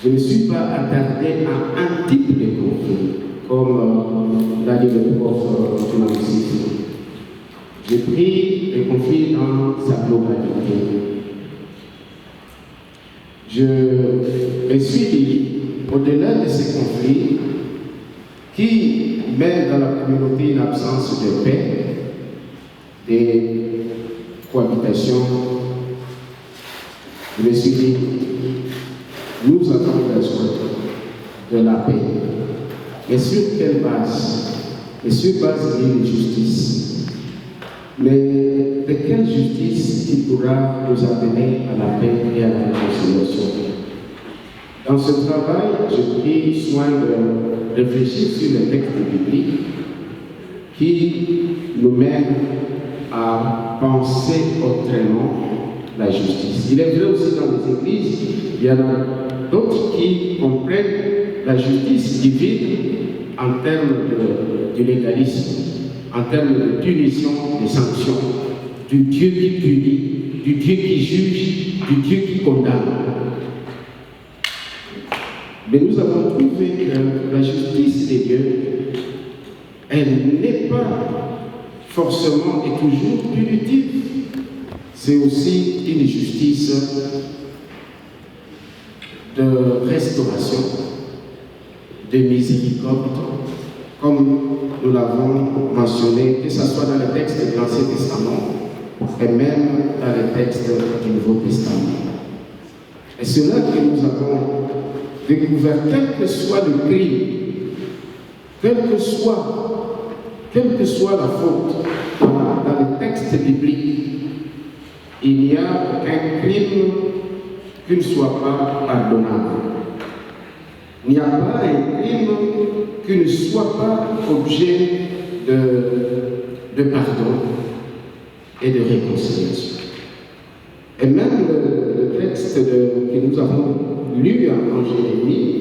Je ne suis pas attardé à un type de conflit, comme l'a dit le prof Tunamsif. J'ai pris le conflit dans sa globalité. Je me suis dit, au-delà de ces conflits, qui met dans la communauté une absence de paix, de cohabitation, je me suis dit, nous avons besoin de la paix. Et sur quelle base? Et sur base de justice. Mais de quelle justice qui pourra nous amener à la paix et à la réconciliation? Dans ce travail, j'ai pris soin de réfléchir sur les textes bibliques qui nous mènent à penser autrement la justice. Il est vrai aussi dans les églises, il y en a d'autres qui comprennent la justice divine en termes de légalisme, en termes de punition, de sanctions, du Dieu qui punit, du Dieu qui juge, du Dieu qui condamne. Mais nous avons trouvé que la justice des dieux, elle n'est pas forcément et toujours punitive. C'est aussi une justice de restauration, de miséricorde, comme nous l'avons mentionné, que ce soit dans les textes de l'Ancien Testament et même dans les textes du Nouveau Testament. Et c'est là que nous avons découvert, quel que soit le crime, quelle que soit la faute, dans les textes bibliques, il n'y a aucun crime qui ne soit pas pardonnable. Il n'y a pas un crime qui ne soit pas objet de pardon et de réconciliation. Et même le texte que nous avons lu en Jérémie,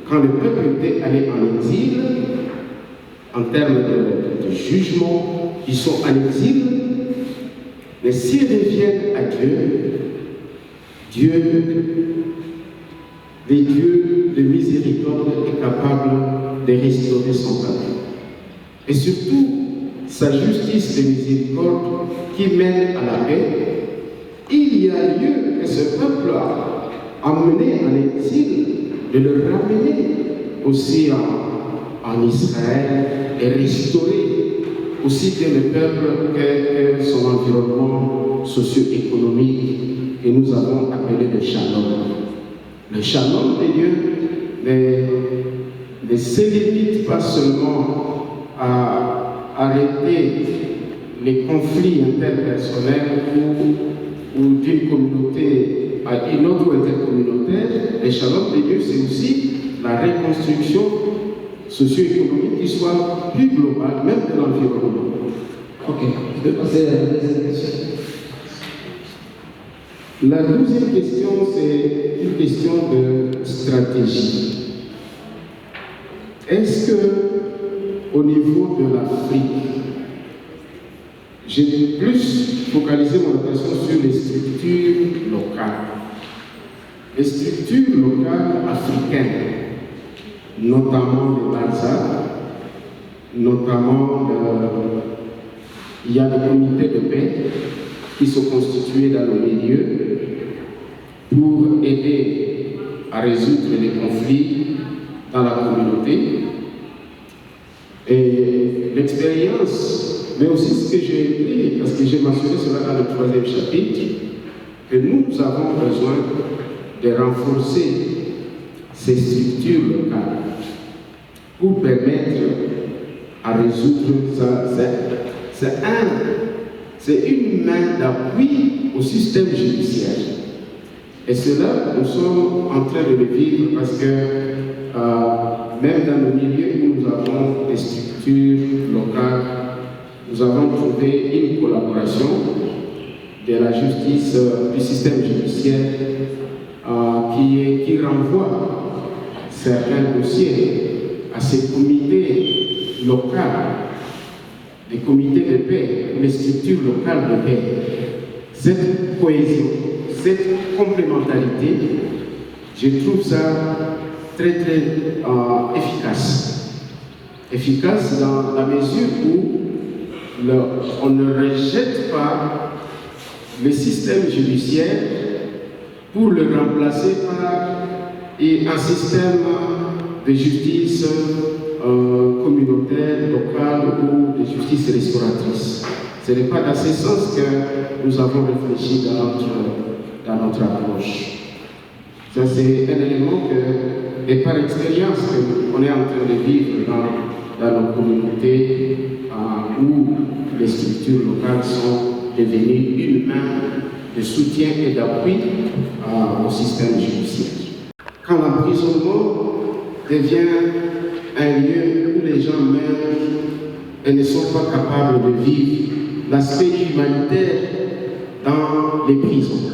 quand le peuple était allé en exil, en termes de jugement, ils sont en exil, mais s'ils reviennent à Dieu, le Dieu de miséricorde est capable de restaurer son peuple. Et surtout, sa justice de miséricorde qui mène à la paix, il y a lieu que ce peuple a emmené en exil, de le ramener aussi en Israël et restaurer aussi bien le peuple que son environnement socio-économique que nous avons appelé le shalom. Le shalom de Dieu ne se limite pas seulement à arrêter les conflits interpersonnels ou d'une communauté à une autre intercommunautaire. Le shalom de Dieu, c'est aussi la reconstruction socio-économique qui soit plus globale, même de l'environnement. Ok. On peut passer à la deuxième question. La deuxième question, c'est une question de stratégie. Est-ce que, au niveau de l'Afrique, j'ai plus focalisé mon attention sur les structures locales. Les structures locales africaines, notamment les Balsa, notamment il y a des comités de paix qui sont constitués dans le milieu pour aider à résoudre les conflits dans la communauté. Et l'expérience, mais aussi ce que j'ai appris, parce que j'ai mentionné cela dans le 3e chapitre, que nous avons besoin de renforcer ces structures locales pour permettre à résoudre ça. C'est une main d'appui au système judiciaire. Et cela, nous sommes en train de le vivre parce que même dans le milieu où nous avons des structures locales, nous avons trouvé une collaboration de la justice, du système judiciaire qui renvoie certains dossiers à ces comités locaux, les comités de paix, les structures locales de paix. Cette cohésion, cette complémentarité, je trouve ça très très efficace. Efficace dans la mesure où on ne rejette pas le système judiciaire pour le remplacer par un système de justice communautaire, locale ou de justice restauratrice. Ce n'est pas dans ce sens que nous avons réfléchi dans notre approche. Ça, c'est un élément et par expérience qu'on est en train de vivre dans nos communautés où les structures locales sont devenues une main de soutien et d'appui au système judiciaire. Quand l'emprisonnement devient un lieu où les gens meurent et ne sont pas capables de vivre l'aspect humanitaire dans les prisons,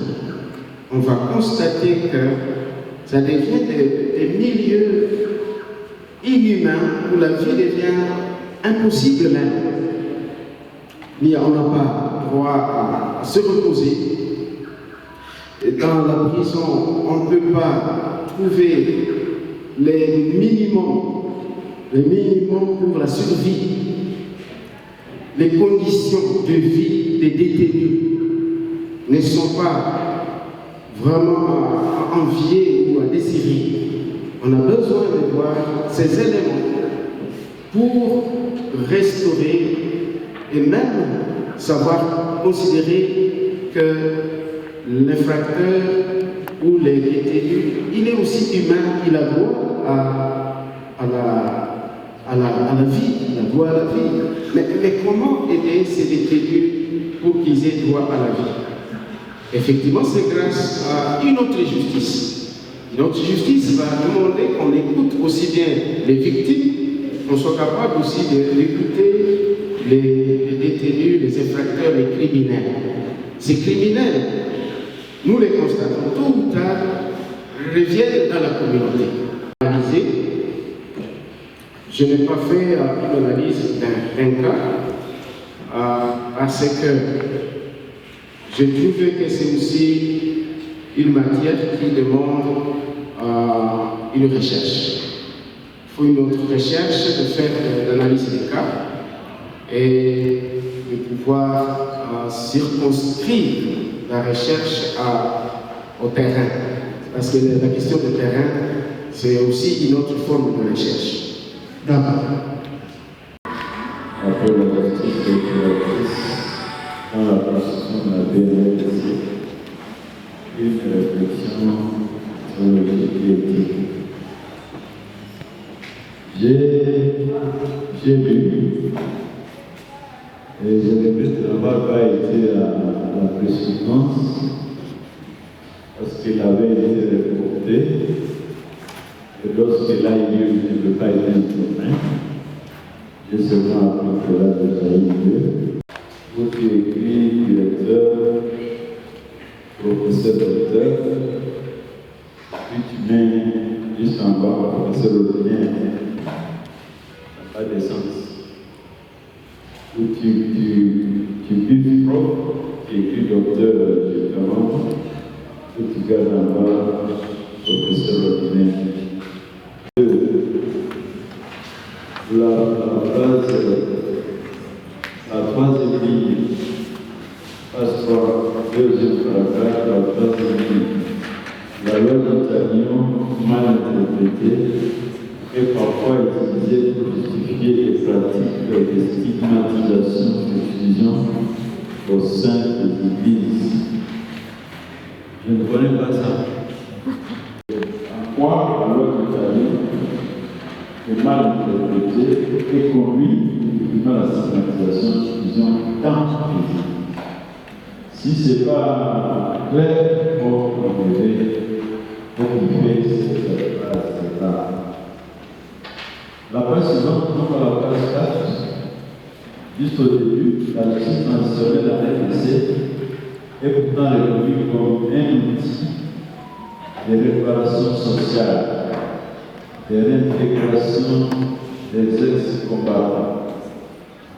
on va constater que ça devient des milieux inhumains où la vie devient impossible même. On n'a pas droit à se reposer. Dans la prison, on ne peut pas trouver les minimums pour la survie. Les conditions de vie des détenus ne sont pas vraiment à envier ou à désirer. On a besoin de voir ces éléments pour restaurer et même savoir considérer que l'infracteur ou les détenus, il est aussi humain, il a droit à la vie, il a droit à la vie. Mais comment aider ces détenus pour qu'ils aient droit à la vie? Effectivement, c'est grâce à une autre justice. Une autre justice va demander qu'on écoute aussi bien les victimes, qu'on soit capable aussi d'écouter les détenus, les infracteurs, les criminels. Ces criminels, nous les constatons, tôt ou tard, reviennent dans la communauté. Je n'ai pas fait une analyse d'un cas parce que j'ai trouvé que c'est aussi une matière qui demande une recherche. Il faut une autre recherche, de faire l'analyse des cas et de pouvoir circonscrire la recherche au terrain. Parce que la question du terrain, c'est aussi une autre forme de recherche. D'accord. Après l'article calculatrice, dans la position de la BNLC, une réflexion sur le éthique. J'ai lu, et je regrette d'avoir pas été à la présidence, parce qu'il avait été reporté. Et lorsque là il ne peut pas être un problème, j'ai seulement appris que là déjà eu lieu. où tu écris directeur, professeur docteur, puis tu mets juste en bas professeur ordinaire. Ça n'a pas de sens. Où tu biffes prof, tu écris docteur directement, où tu gardes en bas professeur ordinaire. La troisième ligne, passe par deuxième paragraphe, la troisième ligne. La loi d'Otanion, mal interprétée, est parfois utilisée pour justifier les pratiques de stigmatisation de fusion au sein des églises. Je ne connais pas ça. En quoi la loi d'Otanion est mal interprétée et conduit à la stigmatisation de fusion tant que si ce n'est pas clair, il faut enlever, il faut couper cette phrase. La page suivante, donc à la page 4, juste au début, la justice transitionnelle à RDC est pourtant reconnue comme un outil de réparation sociale, de réintégration des ex-combattants,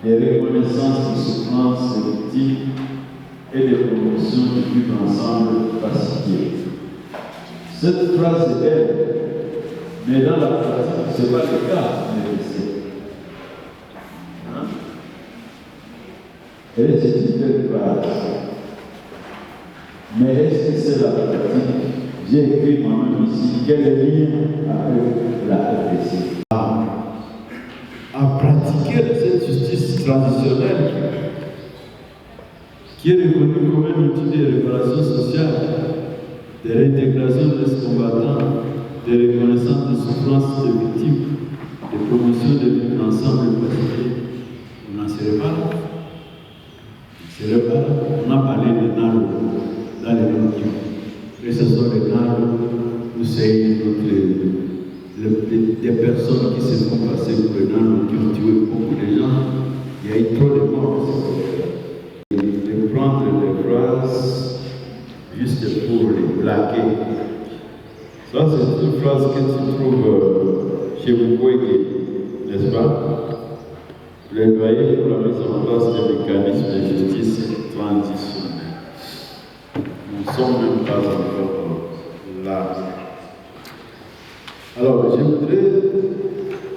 de reconnaissance des souffrances des victimes et de promotion du vivre ensemble pacifié. Cette phrase est belle, mais dans la pratique, ce n'est pas le cas de l'essai. Elle est une belle phrase. Mais est-ce que c'est la pratique? J'ai écrit moi-même ici quel lien avec la RDC. À pratiquer cette justice traditionnelle qui est reconnue comme un outil de réparation sociale, de réintégration des combattants, de reconnaissance des souffrances des victimes, de promotion de vivre ensemble pacifié. On n'en serait pas là. On a parlé de Naro dans les documents. Que ce soit les Naro ou c'est des personnes qui se font passer pour les Naro, qui ont tué beaucoup de gens. Il y a eu trop de morts. De prendre les phrases juste pour les plaquer. Ça, c'est une phrase que tu trouves chez Mukwege, n'est-ce pas? Plaidoyer pour la mise en place des mécanismes de justice transitionnelle. Nous ne sommes même pas encore là. Alors, je voudrais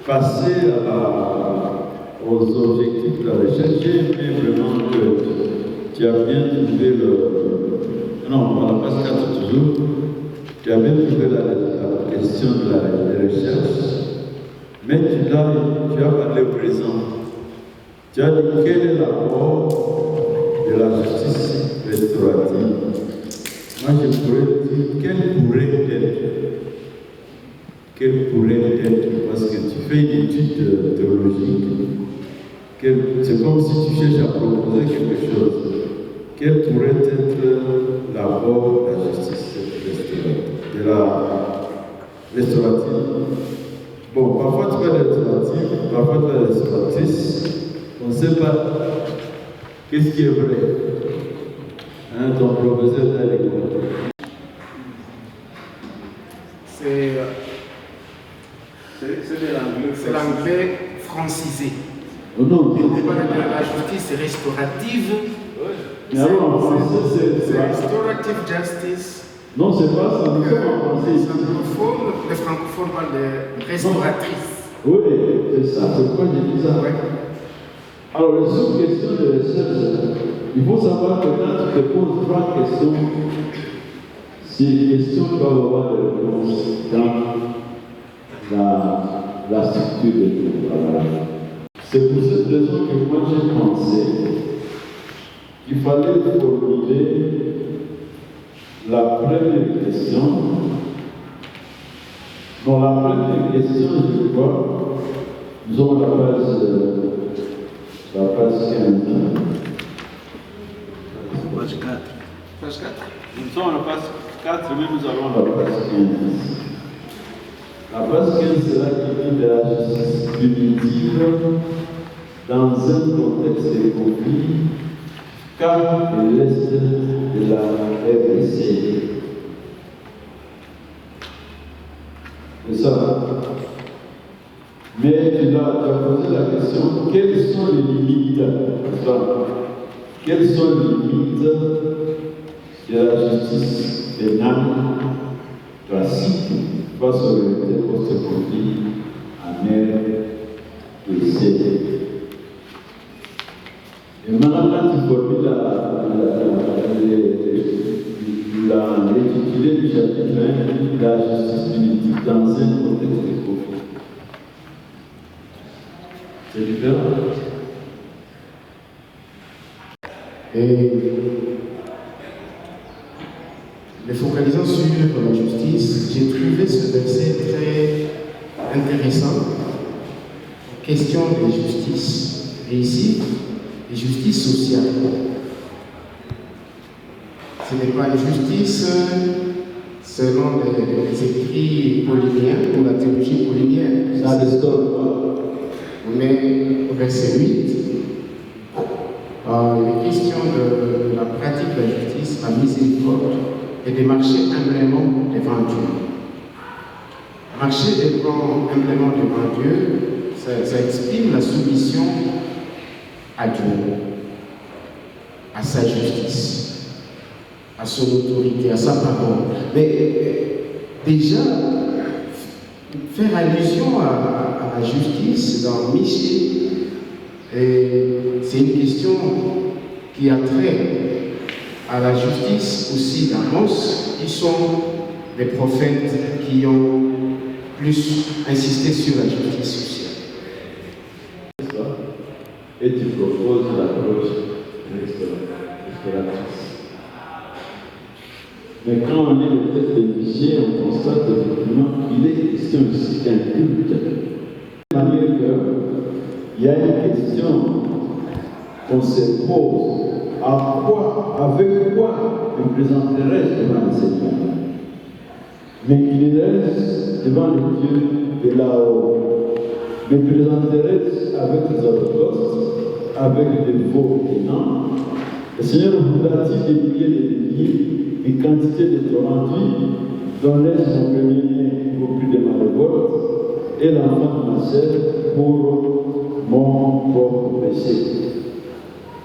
passer aux objectifs de la recherche. J'ai aimé vraiment que tu as bien trouvé Non, on la page 4 toujours. Tu as bien trouvé la question de la recherche, mais tu as parlé au présent. Tu as dit quel est l'apport de la justice restaurative. Moi, je pourrais dire quelle pourrait être, parce que tu fais une étude théologique, c'est comme si tu cherches à proposer quelque chose. Quel pourrait être l'apport de la justice restaurative? Bon, parfois tu fais restaurative, parfois tu fais restauratrice. On ne sait pas qu'est-ce qui est vrai. Ton professeur t'a dit quoi? C'est l'anglais francisé. Oh non, on parle de la justice restaurative. Mais alors en français, c'est restorative justice. Non, c'est pas ça. Nous sommes en français. Les francophones parlent de restauratrice. Oui, c'est ça. C'est pourquoi j'ai dit ça. Ouais. Alors, les sous-questions de recherche, il faut savoir que quand tu te poses 3 questions, ces questions doivent avoir des réponses dans la structure de ton travail. C'est pour cette raison que moi j'ai pensé qu'il fallait formuler la première question. Dans la première question, je crois, nous avons la page 15. Page 4. Page 4. Nous sommes à la page 4, mais nous allons à la page 15. La page 15, c'est là qui dit de la justice punitive dans un contexte de conflit cas de l'Est de la RDC. C'est ça. Mais tu as posé la question, quelles sont les limites? Quelles sont les limites de la justice pénale classique face aux réalités post-conflit en RDC? Et maintenant, quand tu formules l'intitulé du chapitre 1, la justice punitive dans un contexte de conflit, c'est différent. Et les focalisant sur la justice, j'ai trouvé ce verset très intéressant. Question de justice. Et ici, de justice sociale. Ce n'est pas une justice selon les écrits pauliniens ou la théologie paulinienne. Ça restaure. Mais au verset 8, il est question de la pratique de la justice, la miséricorde et de marcher humblement devant Dieu. Marcher humblement devant Dieu, ça exprime la soumission à Dieu, à sa justice, à son autorité, à sa parole. Mais déjà, faire allusion à la justice dans Michée, c'est une question qui a trait à la justice aussi d'Amos, qui sont des prophètes qui ont plus insisté sur la justice sociale. Et tu proposes l'approche restauratrice. Mais quand on lit le texte de Michée, on constate effectivement qu'il est question ici d'un culte. De manière qu'il y a une question qu'on se pose. Avec quoi me présenterai-je devant le Seigneur? Mais qu'il reste devant le Dieu de là-haut. Me présenterai-je avec des holocaustes, avec des faux tenants? Le Seigneur voudra-t-il des milliers de milliers, une quantité de torrents dont laisse mon premier-né au plus de ma révolte et l'enfant de ma sœur pour mon propre péché?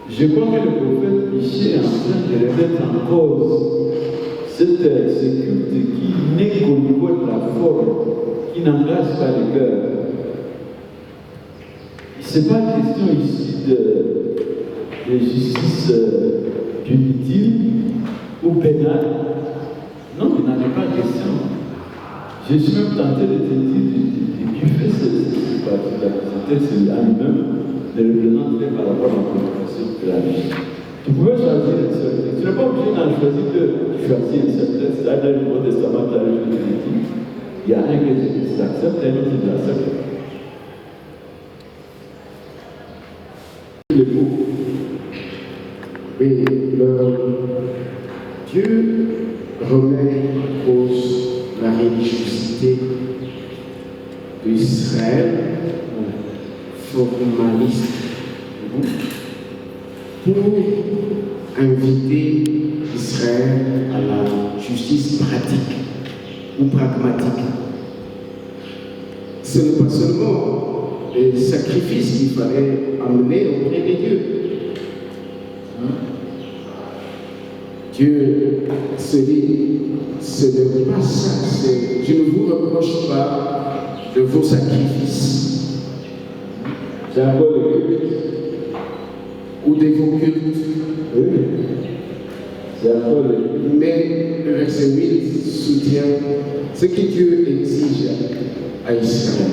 Je crois que le prophète Michée est en train de remettre en cause ce culte qui n'est qu'au niveau de la forme, qui n'engage pas le cœur. Ce n'est pas question ici de justice punitive ou pénale. Non, il n'en est pas question. Je suis même tenté de te dire qui fait cette partie-là. Ce texte en lui-même ne représente par rapport à la préoccupation de la vie. Tu pouvais choisir un seul texte. Tu n'es pas obligé d'en choisir deux. Tu choisis un seul texte. Dans le Nouveau Testament, tu as le punitif. Il y a un que tu acceptes, un autre qui l'accepte. Oui, Dieu remet en cause la religiosité d'Israël, formaliste, pour inviter Israël à la justice pratique ou pragmatique. Ce n'est pas seulement les sacrifices qu'il fallait amener auprès de Dieu. Dieu se dit, ce n'est pas ça, je ne vous reproche pas de vos sacrifices. C'est encore le culte. Ou de vos cultes. Oui. C'est encore le culte. Mais le verset 8 soutient ce que Dieu exige à Israël.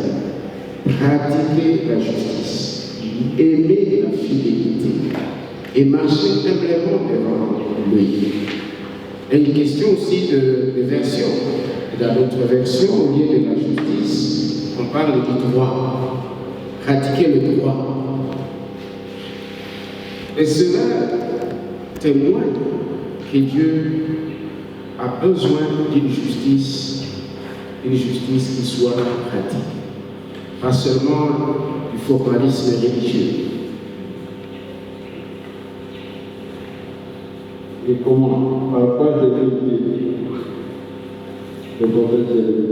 Pratiquer la justice, aimer la fidélité et marcher humblement devant lui. Et une question aussi de version. Dans notre version, au lieu de la justice, on parle du droit. Pratiquer le droit. Et cela témoigne que Dieu a besoin d'une justice qui soit pratique. Pas seulement du formalisme religieux. Et comment? Par quoi je vais dire le prophète Jérémie?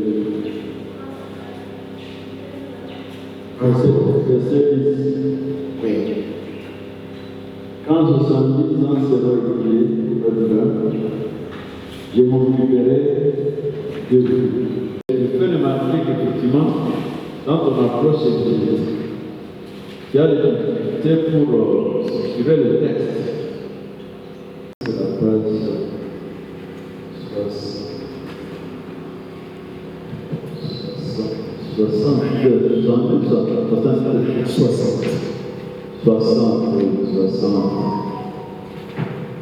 Verset 10. Oui. Quand 70 ans seront écoulés, je m'occuperai de vous. Je peux remarquer qu'effectivement, dans ton approche évangélique, tu as des difficultés pour structurer le texte. C'est la page 60.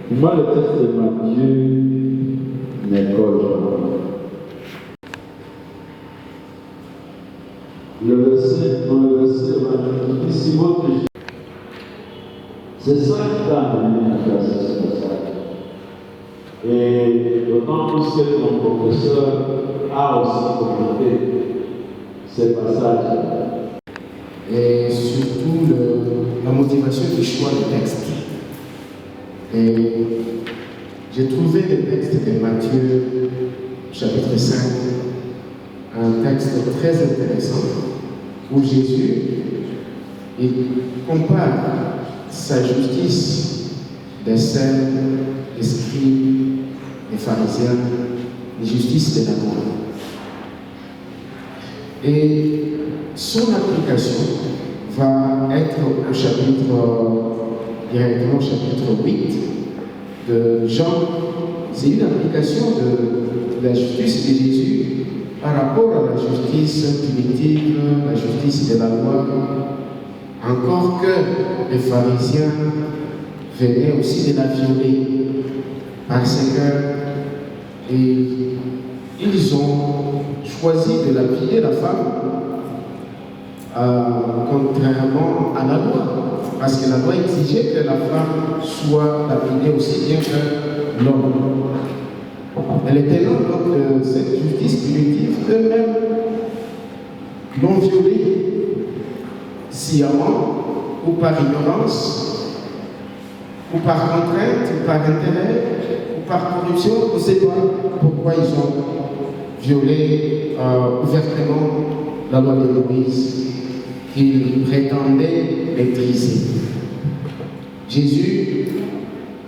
Pour moi, le texte de Matthieu n'est pas le verset, Simon, c'est ça qui t'a amené à faire ce passage. Et d'autant plus que ton professeur a aussi commenté ces passages. Et surtout la motivation du choix du texte. Et j'ai trouvé le texte de Matthieu, chapitre 5, un texte très intéressant où Jésus il compare sa justice des celles des scribes, des pharisiens, des justices de la loi. Et son application va être au directement au chapitre 8 de Jean. C'est une application de la justice de Jésus par rapport à la justice primitive, la justice de la loi. Encore que les pharisiens venaient aussi de la violer parce que ils ont choisi de lapider la femme contrairement à la loi, parce que la loi exigeait que la femme soit lapidée aussi bien que l'homme. Elle était l'homme de cette justice primitive, eux-mêmes l'ont violée sciemment ou par ignorance, ou par contrainte, ou par intérêt, ou par corruption. On ne sait pas pourquoi ils ont violé ouvertement la loi de Moïse qu'ils prétendaient maîtriser. Jésus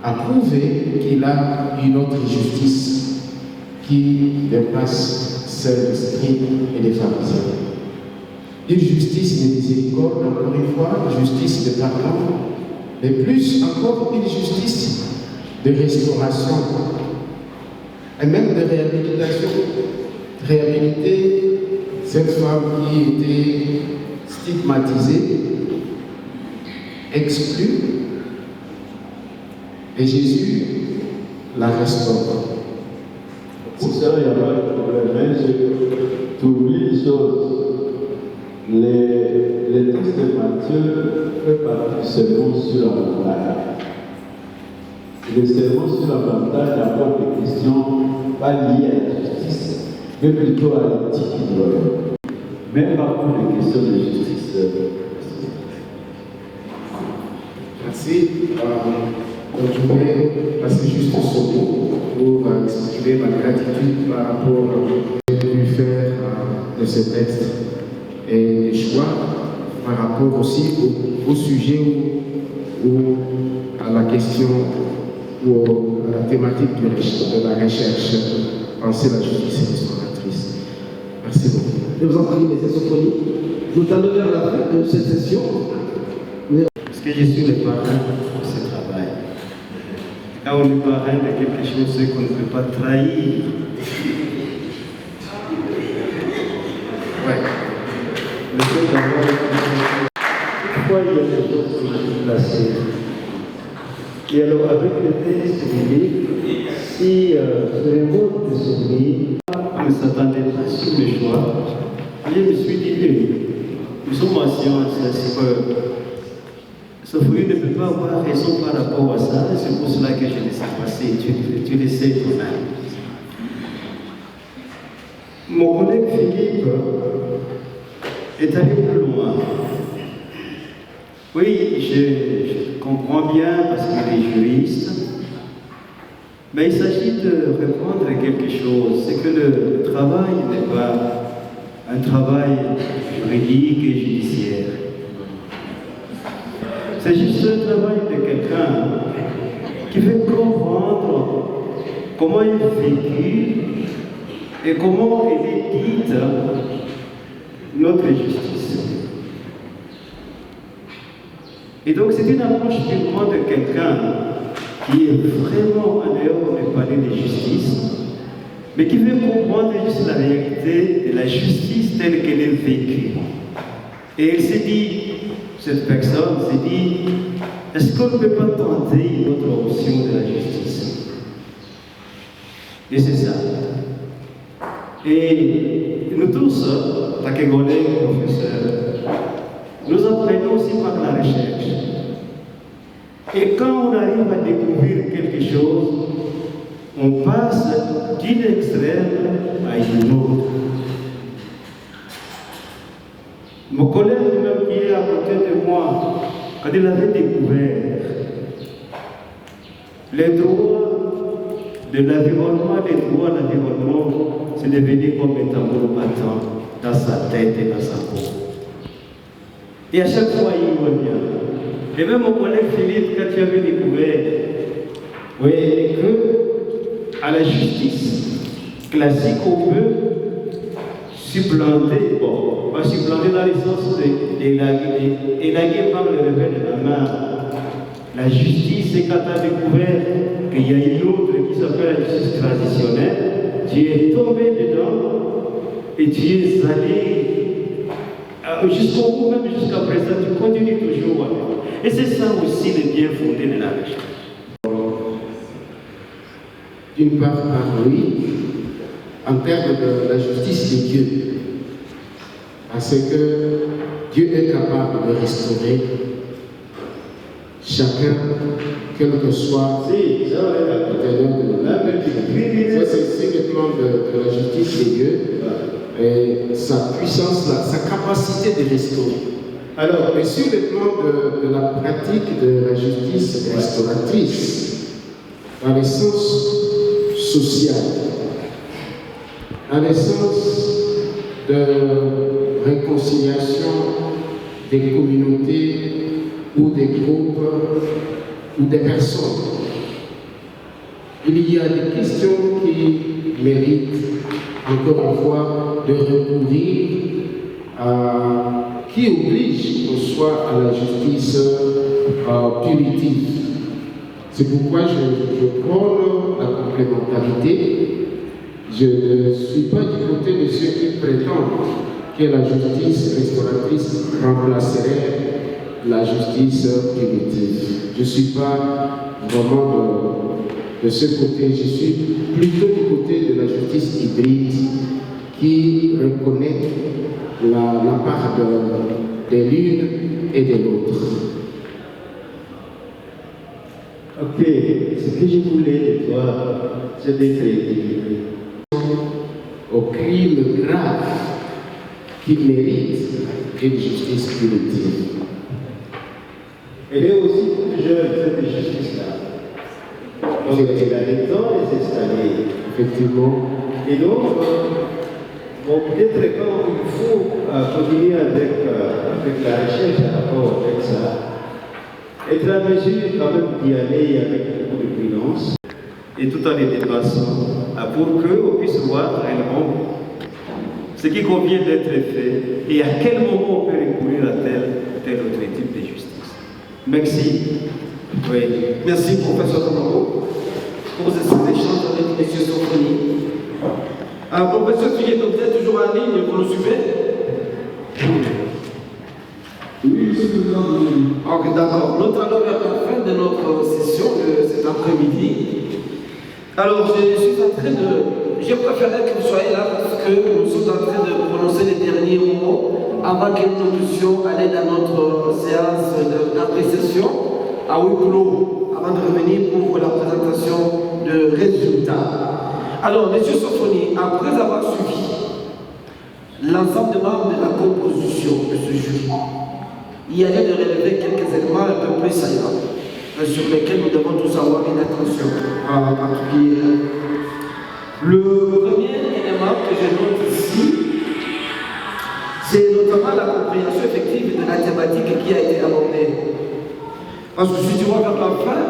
a prouvé qu'il a une autre justice qui dépasse celle des scribes et des pharisiens. Une justice de miséricorde, encore une fois, une justice de pardon, mais plus encore une justice de restauration et même de réhabilitation. Réhabiliter cette femme qui était stigmatisée, exclue, et Jésus la restaure. Pour ça, il n'y a pas de problème. Mais tu oublies une chose. Les textes de Matthieu fait partie du sermon sur la montagne. Le sermon sur la montagne apporte des questions pas liées à la justice, mais plutôt à l'éthique du royaume. Même pas pour les questions de justice. Merci. Donc je voulais passer juste ce mot pour exprimer ma gratitude par rapport à ce que j'ai pu faire de ce texte et les choix par rapport aussi au sujet ou à la question ou à la thématique de la recherche, penser la justice restauratrice. Merci beaucoup. Je vous en prie, mes Sophonie. Nous allons vers la fin de cette session. Parce que je suis le parrain de ce travail. Quand on est parrain de quelque chose qu'on ne peut pas trahir. Ouais. Le fait d'avoir pourquoi il y a des choses qui sont placées. Et alors, avec le texte biblique, si le mot de souvenir, on ne s'attendait pas sur le choix, je me suis dit, nous sommes en science, c'est que Sophonie ne peut pas avoir raison par rapport à ça, c'est pour cela que je laisse passer, tu le sais toi-même. Mon collègue Philippe est allé plus loin. Oui, je comprends bien parce qu'il est juriste, Mais il s'agit de répondre à quelque chose, c'est que le travail n'est pas un travail juridique et judiciaire. C'est juste un travail de quelqu'un qui veut comprendre comment il est vécu et comment il est dite notre justice. Et donc c'est une approche purement de quelqu'un qui est vraiment en dehors de parler de justice, mais qui veut comprendre juste la réalité de la justice telle qu'elle est vécue. Et elle s'est dit, cette personne s'est dit, est-ce qu'on ne peut pas tenter une autre option de la justice? Et c'est ça. Et nous tous, Takegolais, professeurs, nous apprenons aussi par la recherche. Et quand on arrive à découvrir quelque chose, on passe d'une extrême à une autre. Mon collègue même qui est à côté de moi, quand il avait découvert les droits de l'environnement, les droits de l'environnement, c'est devenu comme un tambour battant dans sa tête et dans sa peau. Et à chaque fois, il revient. Et même mon collègue Philippe, quand tu avais découvert, oui, que à la justice classique, on peut supplanter, bon, pas supplanter dans le sens d'élaguer par le revers de la main. La justice, c'est quand tu as découvert qu'il y a une autre qui s'appelle la justice traditionnelle, tu es tombé dedans et tu es allé jusqu'au bout, même jusqu'à présent, tu continues toujours. Et c'est ça aussi le bien fondé de la recherche. D'une part, par lui, en termes de la justice de Dieu, parce que Dieu est capable de restaurer chacun, quel que soit l'intérieur de l'âme. Ça, c'est le plan de la justice de Dieu, et sa puissance, sa capacité de restaurer. Alors, mais sur le plan de la pratique de la justice restauratrice, dans le sens social, dans le sens de réconciliation des communautés ou des groupes ou des personnes, il y a des questions qui méritent, encore une fois, de recourir qui oblige qu'on soit à la justice punitive. C'est pourquoi je prône la complémentarité. Je ne suis pas du côté de ceux qui prétendent que la justice restauratrice remplacerait la justice punitive. Je ne suis pas vraiment de ce côté. Je suis plutôt du côté de la justice hybride qui reconnaît la part de l'une et de l'autre. Ok, ce que je voulais de toi, c'est d'être équilibré. Au crime grave qui mérite une justice punitive. Elle est aussi toute jeune, cette justice-là. Donc elle a le temps de s'installer. Effectivement. Et donc, bon, peut-être quand il faut continuer avec la recherche à rapport avec ça, être à mesure quand même d'y aller avec beaucoup de prudence et tout en les dépassant pour qu'on puisse voir réellement ce qui convient d'être fait et à quel moment on peut recourir à tel autre type de justice. Merci. Oui. Merci, professeur Tamaro, pour ces échanges avec M. Sofoni. Professeur Fillette, vous êtes toujours en ligne, vous le suivez? Oui, c'est le temps de... Ok, d'accord. Nous allons vers la fin de notre session de cet après-midi. Alors, je suis en train de... Je préférais que vous soyez là parce que nous sommes en train de prononcer les derniers mots avant que nous puissions aller dans notre séance d'appréciation à huis clos, avant de revenir pour la présentation de résultats. Alors, M. Sofoni, après avoir suivi l'ensemble des membres de la composition de ce jury, il y a lieu de relever quelques éléments un peu plus saillants. sur lesquels nous devons tous avoir une attention particulière. Le premier élément que je note ici, c'est notamment la compréhension effective de la thématique qui a été abordée. Parce que si tu vois vers la fin,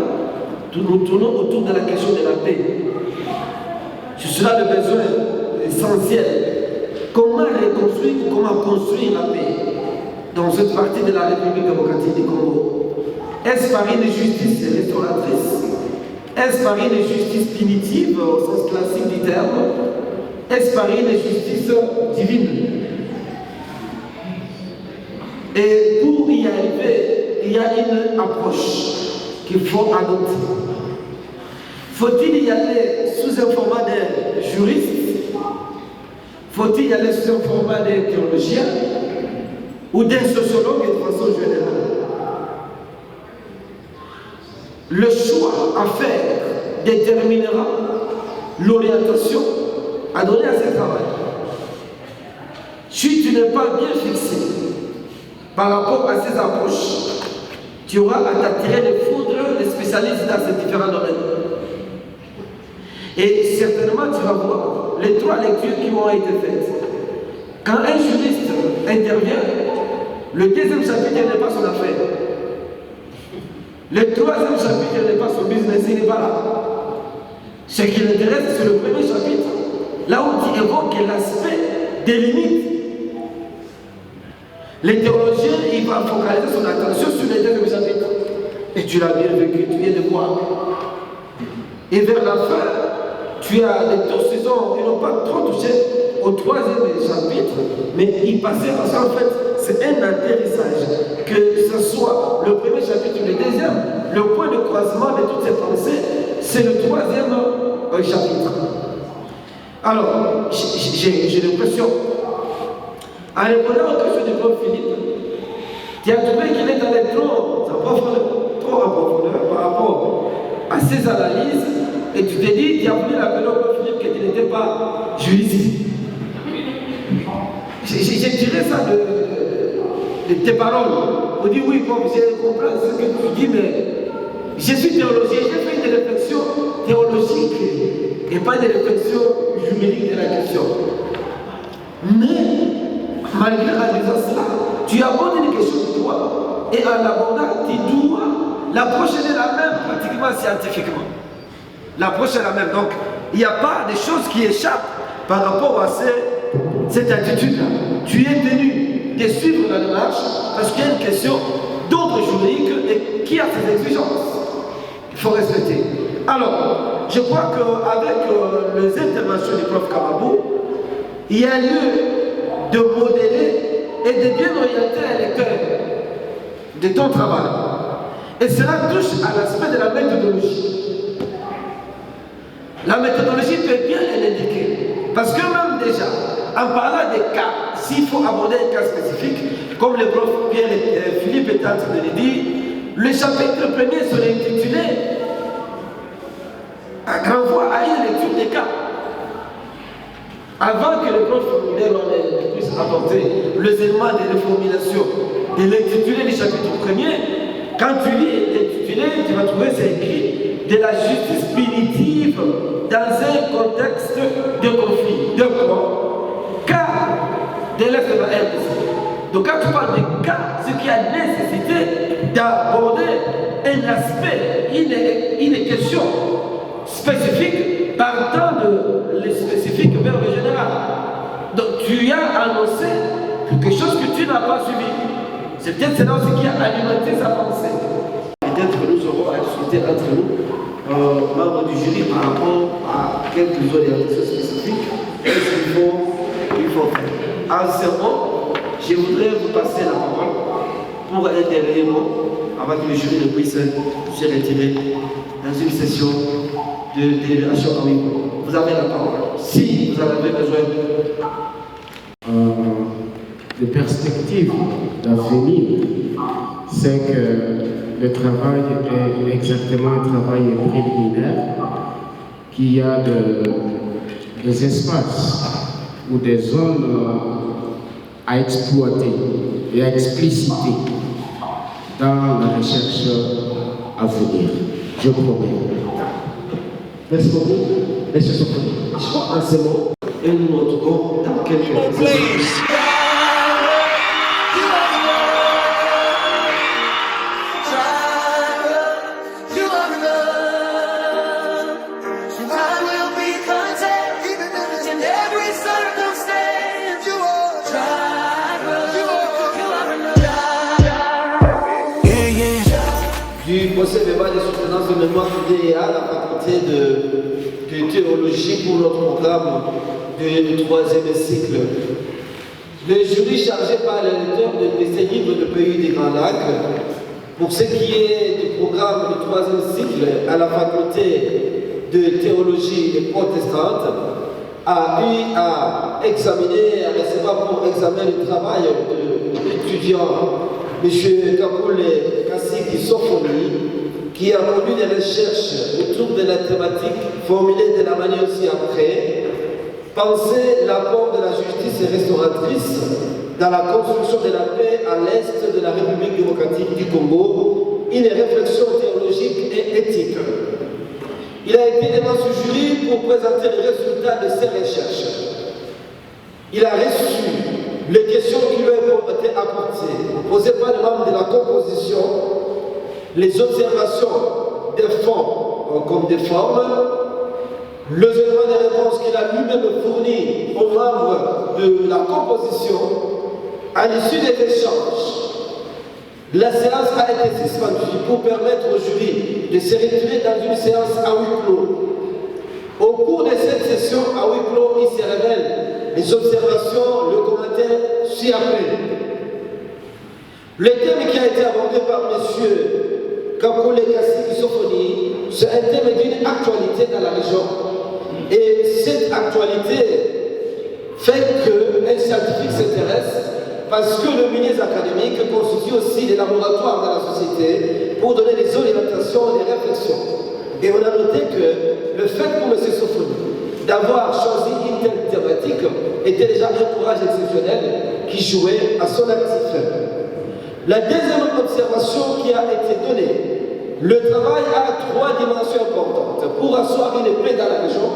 nous tournons autour de la question de la paix. C'est cela le besoin essentiel. Comment reconstruire ou comment construire la paix dans cette partie de la République démocratique du Congo? Est-ce par une justice restauratrice? Est-ce par une justice punitive au sens classique du terme? Est-ce par une justice divine? Et pour y arriver, il y a une approche qu'il faut adopter. Faut-il y aller sous un format de juriste? Faut-il y aller sous un format de théologien ou d'un sociologue de façon générale? Le choix à faire déterminera l'orientation à donner à ce travail. Si tu n'es pas bien fixé par rapport à ces approches, tu auras à t'attirer les foudres des spécialistes dans ces différents domaines. Et certainement, tu vas voir les trois lectures qui ont été faites. Quand un juriste intervient, le deuxième chapitre n'est pas son affaire. Le troisième chapitre n'est pas son business, il n'est pas là. Ce qui l'intéresse, c'est le premier chapitre, là où tu évoques l'aspect des limites. Le théologien, il va focaliser son attention sur le deuxième chapitre. Et tu l'as bien vécu, tu viens de voir. Et vers la fin, tu as des torsions, ils n'ont pas trop touché au troisième chapitre, mais ils passaient parce qu'en fait, c'est un atterrissage. Que ce soit le premier chapitre ou le deuxième, le point de croisement de toutes ces pensées, c'est le troisième chapitre. Alors, j'ai l'impression, en répondant aux questions du prof Philippe, tu as trouvé qu'il est allé trop en profondeur par rapport à ses analyses, et tu t'es dit, tu as voulu rappeler au prof Philippe que tu n'étais pas juriste. J'ai tiré ça de tes paroles. On dit oui, bon, j'ai compris ce que tu dis, mais je suis théologien, j'ai fait des réflexions théologiques et pas des réflexions juridiques de la question. Mais, malgré en disant cela, tu abordes une question de toi et en l'abordant, tu dois, l'approche est la même pratiquement scientifiquement. L'approche est la même, donc il n'y a pas de choses qui échappent par rapport à cette attitude-là. Tu es tenu de suivre la démarche parce qu'il y a une question d'ordre juridique et qui a ses exigences. Il faut respecter. Alors, je crois qu'avec les interventions du prof Kamabou, il y a lieu de modeler et de bien orienter un lecteur de ton travail. Et cela touche à l'aspect de la méthodologie. La méthodologie peut bien l'indiquer. Parce que même déjà, en parlant des cas, s'il faut aborder un cas spécifique, comme le prof Philippe est en train de le dire, le chapitre premier serait intitulé renvoie à une lecture des cas. Avant que le prof puisse apporter les éléments de reformulation de l'intitulé du chapitre premier, quand tu lis l'intitulé, tu vas trouver c'est écrit de la justice punitive dans un contexte de conflit. De quoi? Cas de l'Est de la RDC. Donc quand tu parles de cas, ce qui a nécessité d'aborder un aspect, une question spécifique partant de les spécifiques vers le général. Donc tu as annoncé quelque chose que tu n'as pas suivi. C'est peut-être cela aussi qui a alimenté sa pensée. Peut-être que nous aurons à discuter entre nous, membres du jury, par rapport à quelques orientations spécifiques. Qu'est-ce qu'il faut faire? En ce moment, je voudrais vous passer la parole pour un dernier mot avant que le jury ne puisse se retirer dans une session de délibération en micro. Vous avez la parole. Si vous en avez besoin de perspectives d'avenir, c'est que le travail est exactement un travail préliminaire, qu'il y a des espaces ou des zones à exploiter et à expliciter dans la recherche à venir. Je promets. Merci beaucoup, Monsieur Sofoni. Je crois en ces mots et nous nous retrouvons dans quelques instants. Du procès verbal de soutenance de mémoire du DEA, la faculté de théologie pour notre programme du 3e cycle. Le jury chargé par le lecteur de ces livres de pays des Grands Lacs, pour ce qui est du programme du 3e cycle à la faculté de théologie protestante, a eu à examiner, à recevoir pour examen le travail de l'étudiant M. Kakoule Kassiki Sofoni, qui a conduit des recherches autour de la thématique formulée de la manière ci-après: penser l'apport de la justice restauratrice dans la construction de la paix à l'est de la République démocratique du Congo, une réflexion théologique et éthique. Il a été devant ce jury pour présenter les résultats de ses recherches. Il a reçu les questions qui lui ont été apportées, posées par les membres de la composition, les observations des fonds comme des formes, les éléments de réponse qu'il a lui-même fournis aux membres de la composition. À l'issue des échanges, la séance a été suspendue pour permettre au jury de se retirer dans une séance à huis clos. Au cours de cette session à huis clos, il se révèle les observations, le commentaire ci-après. Le thème qui a été abordé par M. Kakoule Kassiki Sofoni, c'est un thème d'une actualité dans la région. Et cette actualité fait qu'un scientifique s'intéresse, parce que le milieu académique constitue aussi des laboratoires dans la société pour donner des orientations et des réflexions. Et on a noté que le fait pour M. Sofoni d'avoir choisi une telle thématique était déjà un courage exceptionnel qui jouait à son actif. La deuxième observation qui a été donnée: le travail a 3 dimensions importantes pour asseoir une paix dans la région.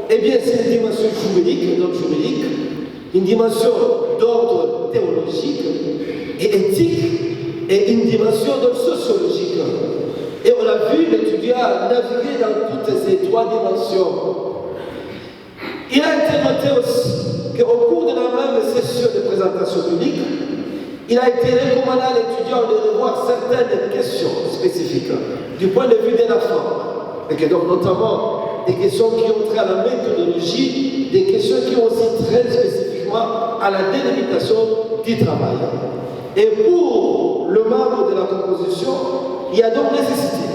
Eh bien, c'est une dimension juridique, donc juridique, une dimension d'ordre théologique et éthique, et une dimension d'ordre sociologique. Et on a vu l'étudiant naviguer dans toutes ces 3 dimensions. Il a été noté aussi qu'au cours de la même session de présentation publique, il a été recommandé à l'étudiant de revoir certaines questions spécifiques du point de vue d'un enfant, et que donc notamment des questions qui ont trait à la méthodologie, des questions qui ont aussi trait spécifiquement à la délimitation du travail. Et pour le membre de la composition, il y a donc nécessité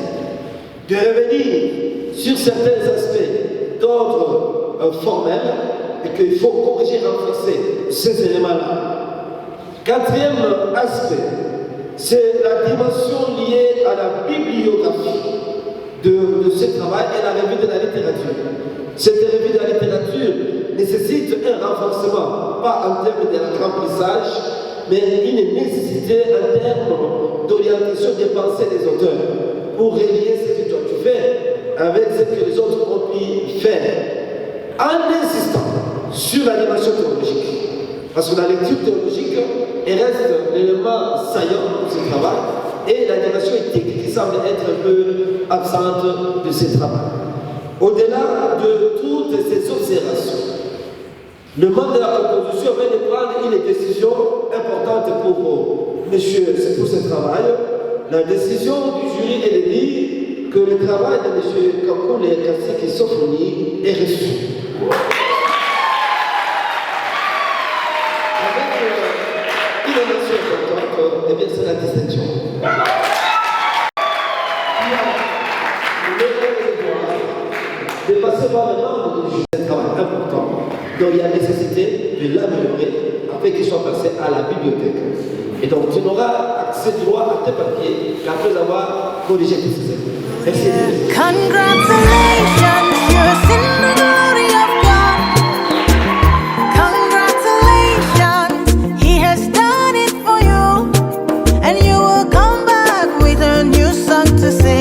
de revenir sur certains aspects d'ordre formel, et qu'il faut corriger, renforcer ces éléments-là. 4e aspect, c'est la dimension liée à la bibliographie de ce travail et la revue de la littérature. Cette revue de la littérature nécessite un renforcement, pas en termes de remplissage, mais une nécessité en termes d'orientation des pensées des auteurs, pour relier ce que toi tu fais avec ce que les autres ont pu faire, en insistant sur la dimension théologique. Parce que la lecture théologique reste l'élément saillant de ce travail, et la dimension éthique qui semble être un peu absente de ce travail. Au-delà de toutes ces observations, le membre de la composition vient de prendre une décision importante pour ce travail. La décision du jury est de dire que le travail de M. Kakoule Kassiki Sofoni est reçu. Avec une mention importante, et bien c'est la distinction. De passer par le nombre de juges, c'est un travail important. Donc il y a nécessité de l'améliorer afin qu'il soit passé à la bibliothèque. Et donc tu n'auras accès droit à tes papiers qu'après avoir corrigé tout ceci. Merci. Congratulations, you're in the glory of God. Congratulations, He has done it for you. And you will come back with a new song to sing.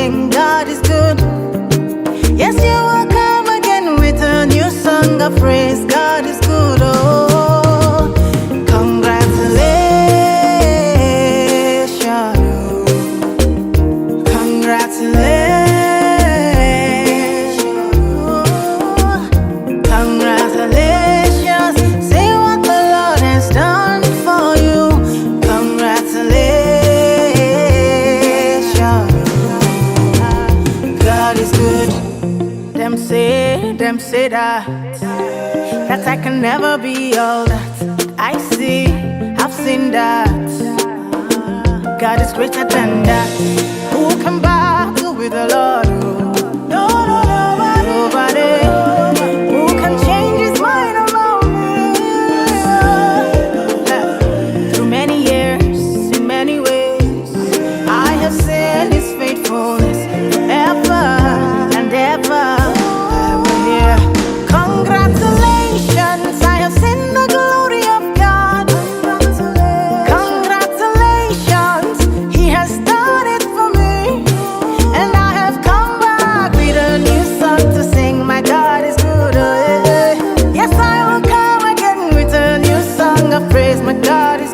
say that I can never be all that I see. I've seen that God is greater than that. Who can battle with the Lord? No, no, nobody. Who can change his mind about me? Through many years, in many ways, I have seen his faithfulness forever and ever. Yeah. Congratulations, I have seen the glory of God. Congratulations, he has done it for me. And I have come back with a new song to sing. My God is good. Yes, I will come again with a new song of praise. My God is